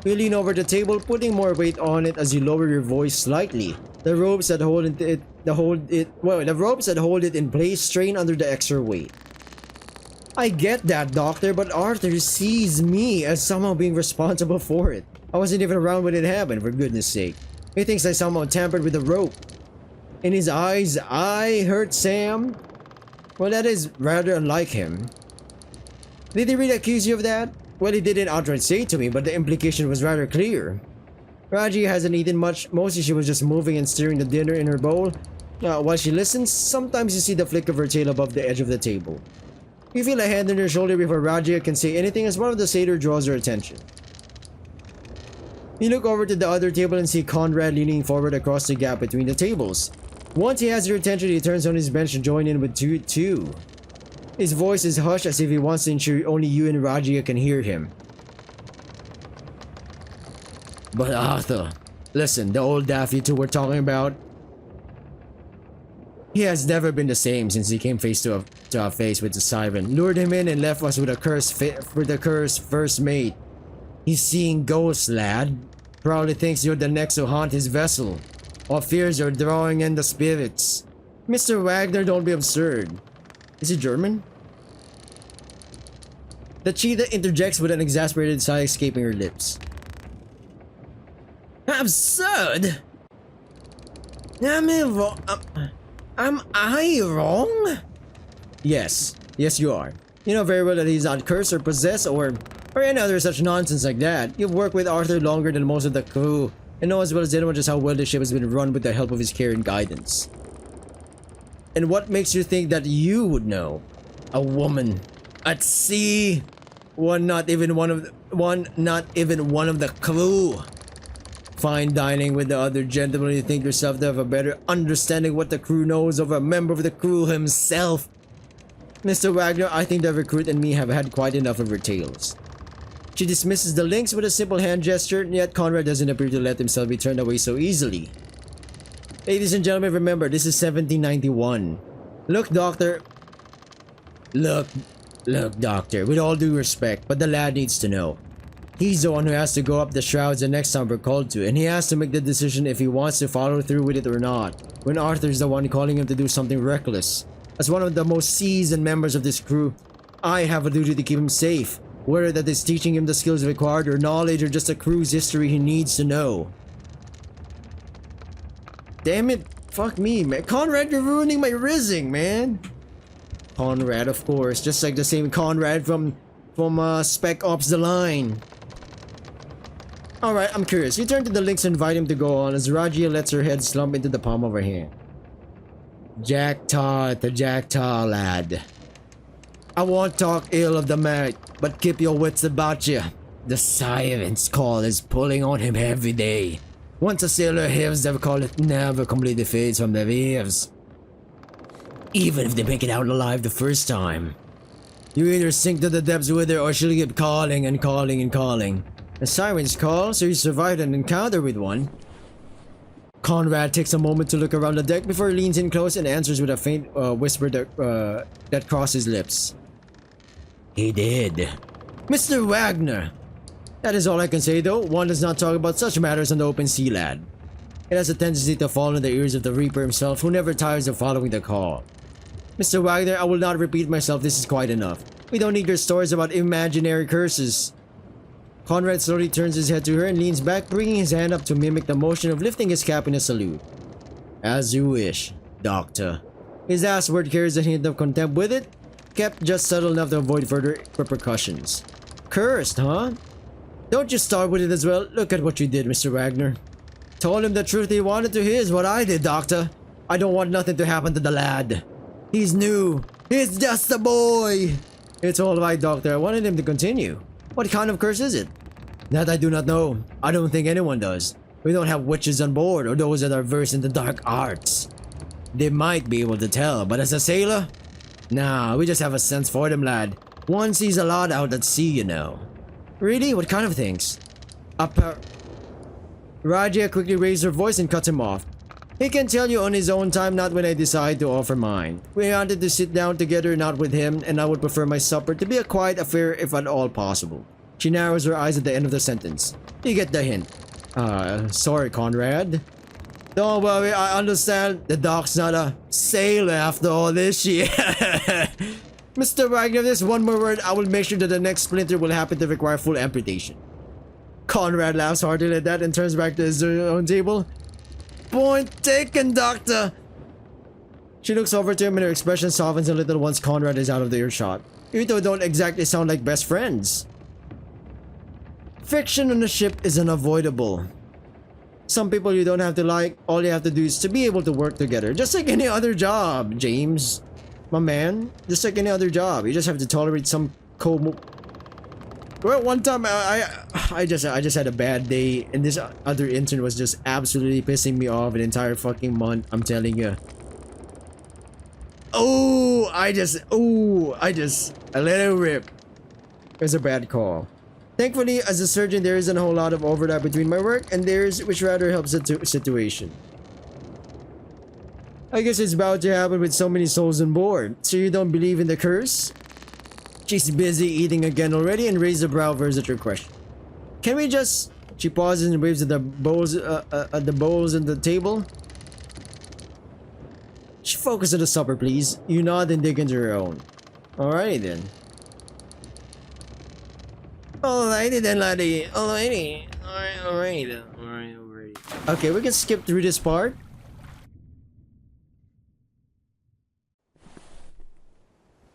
You lean over the table, putting more weight on it as you lower your voice slightly. The ropes that hold it in place strain under the extra weight. I get that, Doctor, but Arthur sees me as somehow being responsible for it. I wasn't even around when it happened, for goodness sake. He thinks I somehow tampered with the rope. In his eyes, I hurt Sam. Well, that is rather unlike him. Did he really accuse you of that? Well, he didn't outright say it to me, but the implication was rather clear. Raji hasn't eaten much. Mostly she was just moving and stirring the dinner in her bowl. While she listens, sometimes you see the flick of her tail above the edge of the table. You feel a hand on your shoulder before Raji can say anything as one of the sailor draws her attention. You look over to the other table and see Conrad leaning forward across the gap between the tables. Once he has your attention, he turns on his bench to join in with you too. His voice is hushed as if he wants to ensure only you and Rajia can hear him. But Arthur, listen, the old daft you two were talking about, he has never been the same since he came face to face with the siren, lured him in and left us with a cursed first mate. He's seeing ghosts, lad. Probably thinks you're the next to haunt his vessel, or fears you're drawing in the spirits. Mr. Wagner, don't be absurd. Is he German? The cheetah interjects with an exasperated sigh escaping her lips. Absurd? Am I wrong? Yes. Yes, you are. You know very well that he's not cursed or possessed or any other such nonsense like that. You've worked with Arthur longer than most of the crew and know as well as anyone just how well the ship has been run with the help of his care and guidance. And what makes you think that you would know? A woman at sea, not even one of the crew. Fine dining with the other gentlemen, you think yourself to have a better understanding what the crew knows of a member of the crew himself. Mr. Wagner, I think the recruit and me have had quite enough of her tales. She dismisses the links with a simple hand gesture, yet Conrad doesn't appear to let himself be turned away so easily. Ladies and gentlemen, remember, this is 1791. Look, Doctor, with all due respect, but the lad needs to know. He's the one who has to go up the shrouds the next time we're called to, and he has to make the decision if he wants to follow through with it or not, when Arthur's the one calling him to do something reckless. As one of the most seasoned members of this crew, I have a duty to keep him safe, whether that is teaching him the skills required or knowledge or just a crew's history he needs to know. Damn it, fuck me, man. Conrad, you're ruining my rizzing, man. Conrad, of course, just like the same Conrad from Spec Ops The Line. Alright, I'm curious. You turn to the links and invite him to go on as Rajia lets her head slump into the palm of her hand. Jack-Tar to Jack-Tar, lad. I won't talk ill of the merit, but keep your wits about you. The siren's call is pulling on him every day. Once a sailor hears their call, it never completely fades from their ears. Even if they make it out alive the first time. You either sink to the depths with her or she'll keep calling and calling and calling. The sirens call, so you survived an encounter with one. Conrad takes a moment to look around the deck before he leans in close and answers with a faint whisper that crosses lips. He did. Mr. Wagner! That is all I can say though. One does not talk about such matters on the open sea, lad. It has a tendency to fall in the ears of the Reaper himself, who never tires of following the call. Mr. Wagner, I will not repeat myself, this is quite enough. We don't need your stories about imaginary curses. Conrad slowly turns his head to her and leans back, bringing his hand up to mimic the motion of lifting his cap in a salute. As you wish, Doctor. His last word carries a hint of contempt with it, kept just subtle enough to avoid further repercussions. Cursed, huh? Don't you start with it as well. Look at what you did, Mr. Wagner. Told him the truth he wanted to hear is what I did, Doctor. I don't want nothing to happen to the lad. He's new. He's just a boy. It's all right, Doctor. I wanted him to continue. What kind of curse is it? That I do not know. I don't think anyone does. We don't have witches on board or those that are versed in the dark arts. They might be able to tell, but as a sailor? Nah, we just have a sense for them, lad. One sees a lot out at sea, you know. Really? What kind of things? Raja quickly raised her voice and cut him off. He can tell you on his own time, not when I decide to offer mine. We wanted to sit down together, not with him, and I would prefer my supper to be a quiet affair if at all possible. She narrows her eyes at the end of the sentence. You get the hint. Sorry, Conrad. Don't worry, I understand. The doc's not a sailor after all this shit. Mr. Wagner, there's one more word. I will make sure that the next splinter will happen to require full amputation. Conrad laughs heartily at that and turns back to his own table. Point taken, Doctor! She looks over to him and her expression softens a little once Conrad is out of the earshot. You two don't exactly sound like best friends. Friction on a ship is unavoidable. Some people you don't have to like, all you have to do is to be able to work together. Just like any other job, James. My man, just like any other job. You just have to tolerate some Well, one time I just had a bad day and this other intern was just absolutely pissing me off an entire fucking month, I'm telling you. I let it rip. It was a bad call. Thankfully, as a surgeon, there isn't a whole lot of overlap between my work and theirs, which rather helps the situation. I guess it's about to happen with so many souls on board. So you don't believe in the curse? She's busy eating again already and raised a brow at your question. Can we just... She pauses and waves at the bowls on the table. She focuses on the supper, please. You nod and dig into your own. Alrighty then. Alrighty then, laddie. Alrighty. Alright. Okay, we can skip through this part.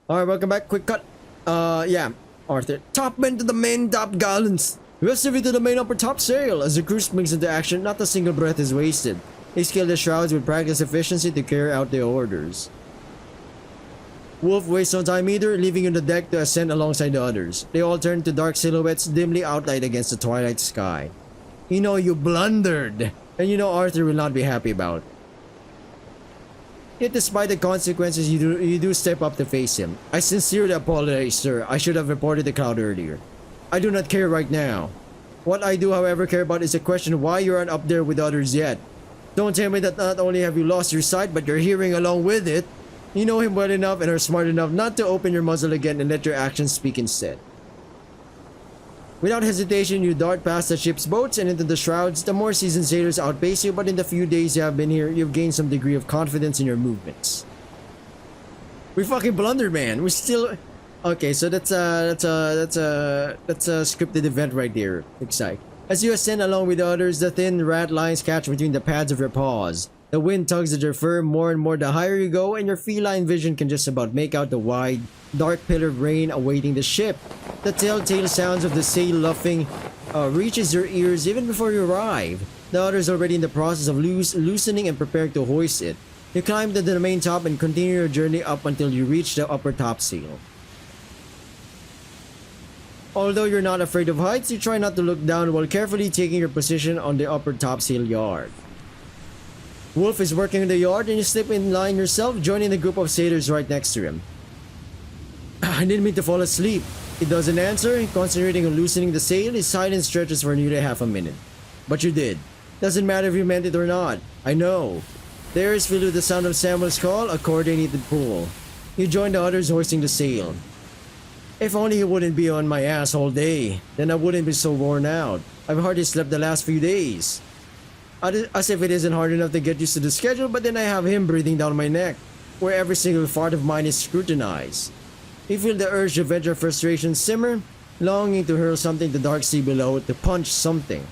Alright, welcome back. Quick cut. Yeah. Arthur. Top men to the main top gallants. Rest of you to the main upper top sail. As the crew springs into action, not a single breath is wasted. They scale the shrouds with practiced efficiency to carry out their orders. Wolf wastes no time either, leaving on the deck to ascend alongside the others. They all turn to dark silhouettes dimly outlined against the twilight sky. You know you blundered, and you know Arthur will not be happy about. Yet despite the consequences, you do step up to face him. I sincerely apologize, sir. I should have reported the cloud earlier. I do not care right now. What I do, however, care about is the question of why you aren't up there with others yet. Don't tell me that not only have you lost your sight, but your hearing along with it. You know him well enough and are smart enough not to open your muzzle again and let your actions speak instead. Without hesitation, you dart past the ship's boats and into the shrouds. The more seasoned sailors outpace you, but in the few days you have been here, you've gained some degree of confidence in your movements. We fucking blundered, man. We're still... Okay, so that's a scripted event right there. Exciting. As you ascend along with the others, the thin rat lines catch between the pads of your paws. The wind tugs at your fur more and more the higher you go, and your feline vision can just about make out the wide, dark pillared rain awaiting the ship. The telltale sounds of the sail luffing reaches your ears even before you arrive. The others are already in the process of loosening and preparing to hoist it. You climb to the main top and continue your journey up until you reach the upper topsail. Although you're not afraid of heights, you try not to look down while carefully taking your position on the upper topsail yard. Wolf is working in the yard and you slip in line yourself, joining the group of sailors right next to him. I didn't mean to fall asleep. He doesn't answer, concentrating on loosening the sail. His silence stretches for nearly half a minute. But you did. Doesn't matter if you meant it or not. I know. The air is filled with the sound of Samuel's call, a coordinated pull. You join the others hoisting the sail. If only he wouldn't be on my ass all day, then I wouldn't be so worn out. I've hardly slept the last few days. As if it isn't hard enough to get used to the schedule, but then I have him breathing down my neck, where every single part of mine is scrutinized. You feel the urge to vent your frustration simmer, longing to hurl something to the dark sea below, to punch something.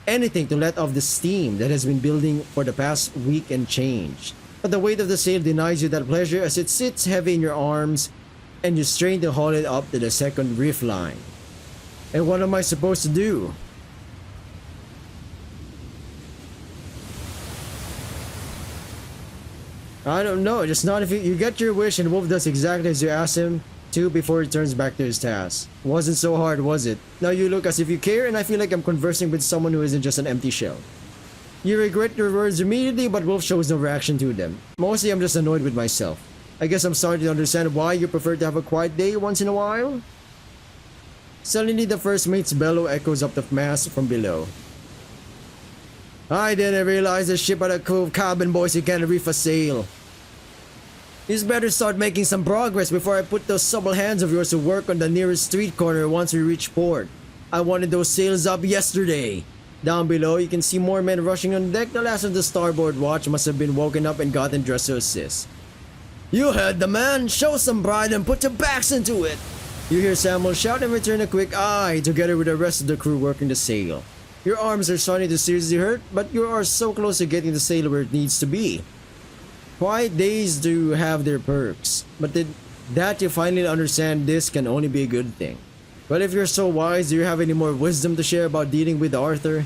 Anything to let off the steam that has been building for the past week and change. But the weight of the sail denies you that pleasure as it sits heavy in your arms and you strain to haul it up to the second reef line. And what am I supposed to do? I don't know, just not if you get your wish and Wolf does exactly as you asked him to before he turns back to his task. Wasn't so hard, was it? Now you look as if you care and I feel like I'm conversing with someone who isn't just an empty shell. You regret your words immediately, but Wolf shows no reaction to them. Mostly I'm just annoyed with myself. I guess I'm starting to understand why you prefer to have a quiet day once in a while. Suddenly the first mate's bellow echoes up the mast from below. I didn't realize the ship had a crew of cabin boys who can't reef a sail. You better start making some progress before I put those supple hands of yours to work on the nearest street corner once we reach port. I wanted those sails up yesterday. Down below, you can see more men rushing on deck. The last of the starboard watch must have been woken up and gotten dressed to assist. You heard the man! Show some pride and put your backs into it! You hear Samuel shout and return a quick eye together with the rest of the crew working the sail. Your arms are starting to seriously hurt, but you are so close to getting the sail where it needs to be. Quiet days do have their perks, but that you finally understand this can only be a good thing. But if you're so wise, do you have any more wisdom to share about dealing with Arthur?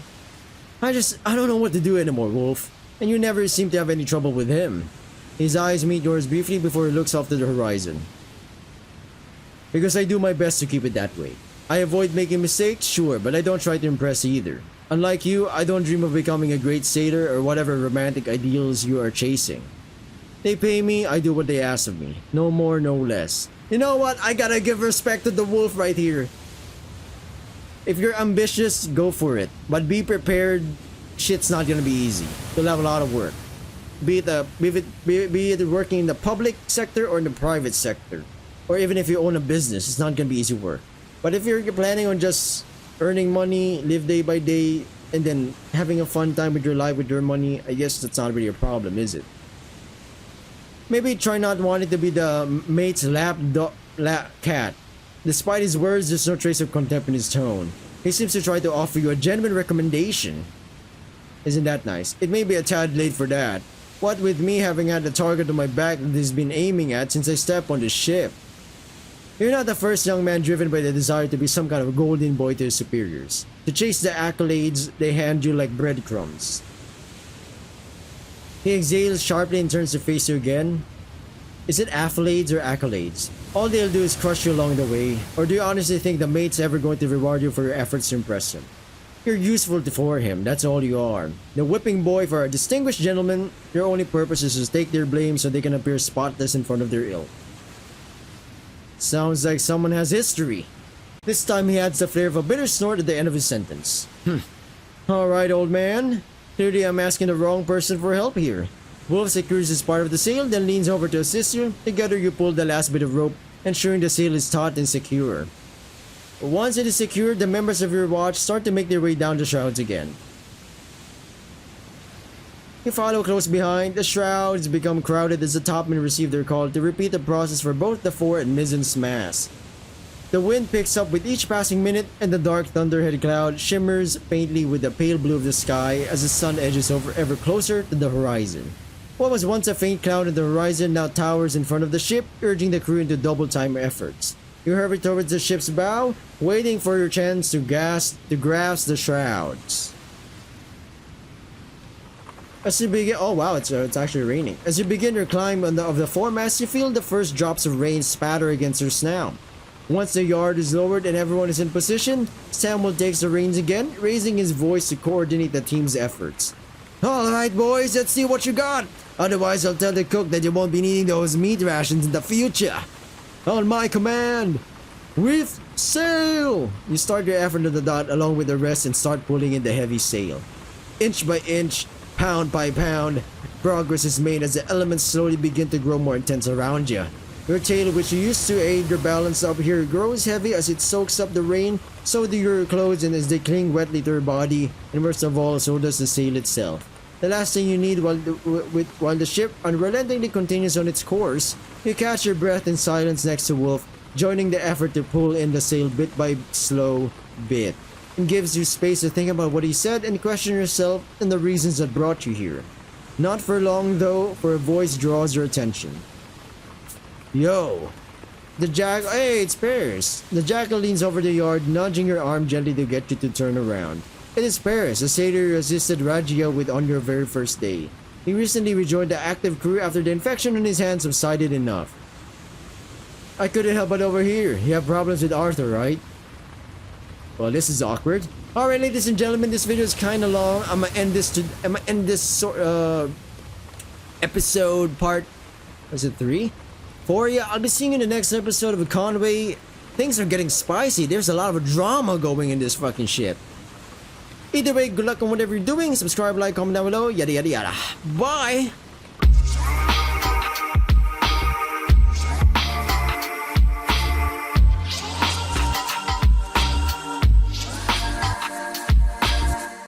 I don't know what to do anymore, Wolf. And you never seem to have any trouble with him. His eyes meet yours briefly before he looks off to the horizon. Because I do my best to keep it that way. I avoid making mistakes, sure, but I don't try to impress either. Unlike you, I don't dream of becoming a great sailor or whatever romantic ideals you are chasing. They pay me, I do what they ask of me. No more, no less. You know what? I gotta give respect to the Wolf right here. If you're ambitious, go for it. But be prepared, shit's not gonna be easy. You'll have a lot of work. Be it working in the public sector or in the private sector. Or even if you own a business, it's not gonna be easy work. But if you're planning on just earning money, live day by day, and then having a fun time with your life with your money, I guess that's not really a problem, is it? Maybe try not wanting to be the mate's lap cat. Despite his words, there's no trace of contempt in his tone. He seems to try to offer you a genuine recommendation. Isn't that nice? It may be a tad late for that. What with me having had the target on my back that he's been aiming at since I stepped on the ship. You're not the first young man driven by the desire to be some kind of a golden boy to his superiors. To chase the accolades they hand you like breadcrumbs. He exhales sharply and turns to face you again. Is it affiliades or accolades? All they'll do is crush you along the way. Or do you honestly think the mate's ever going to reward you for your efforts to impress him? You're useful for him, that's all you are. The whipping boy for a distinguished gentleman, your only purpose is to take their blame so they can appear spotless in front of their ilk. Sounds like someone has history. This time he adds the flair of a bitter snort at the end of his sentence. Alright, old man. Clearly I'm asking the wrong person for help here. Wolf secures his part of the sail, then leans over to assist you. Together you pull the last bit of rope, ensuring the sail is taut and secure. Once it is secured, the members of your watch start to make their way down the shrouds again. You follow close behind. The shrouds become crowded as the topmen receive their call to repeat the process for both the fore and mizzen's masts. The wind picks up with each passing minute, and the dark thunderhead cloud shimmers faintly with the pale blue of the sky as the sun edges over ever closer to the horizon. What was once a faint cloud on the horizon now towers in front of the ship, urging the crew into double-time efforts. You hurry towards the ship's bow, waiting for your chance to grasp the shrouds. As you begin, oh wow, it's actually raining. As you begin your climb of the foremast, you feel the first drops of rain spatter against your snout. Once the yard is lowered and everyone is in position, Samuel takes the reins again, raising his voice to coordinate the team's efforts. Alright boys, let's see what you got. Otherwise I'll tell the cook that you won't be needing those meat rations in the future. On my command, reef sail! You start your effort to the dot along with the rest and start pulling in the heavy sail. Inch by inch, pound by pound, progress is made as the elements slowly begin to grow more intense around you. Your tail, which you used to aid your balance up here, grows heavy as it soaks up the rain, so do your clothes and as they cling wetly to your body, and worst of all, so does the sail itself. The last thing you need while the ship unrelentingly continues on its course, you catch your breath in silence next to Wolf, joining the effort to pull in the sail bit by slow bit. It gives you space to think about what he said and question yourself and the reasons that brought you here. Not for long though, for a voice draws your attention. Yo! Hey, it's Paris! The jackal leans over the yard, nudging your arm gently to get you to turn around. It is Paris, a sailor you assisted Rajia with on your very first day. He recently rejoined the active crew after the infection on his hands subsided enough. I couldn't help but overhear. You have problems with Arthur, right? Well, this is awkward. Alright, ladies and gentlemen, this video is kinda long. I'ma end this episode part... Was it 3? 4? Yeah, I'll be seeing you in the next episode of Conway. Things are getting spicy. There's a lot of drama going in this fucking ship. Either way, good luck on whatever you're doing. Subscribe, like, comment down below. Yada yada yada. Bye!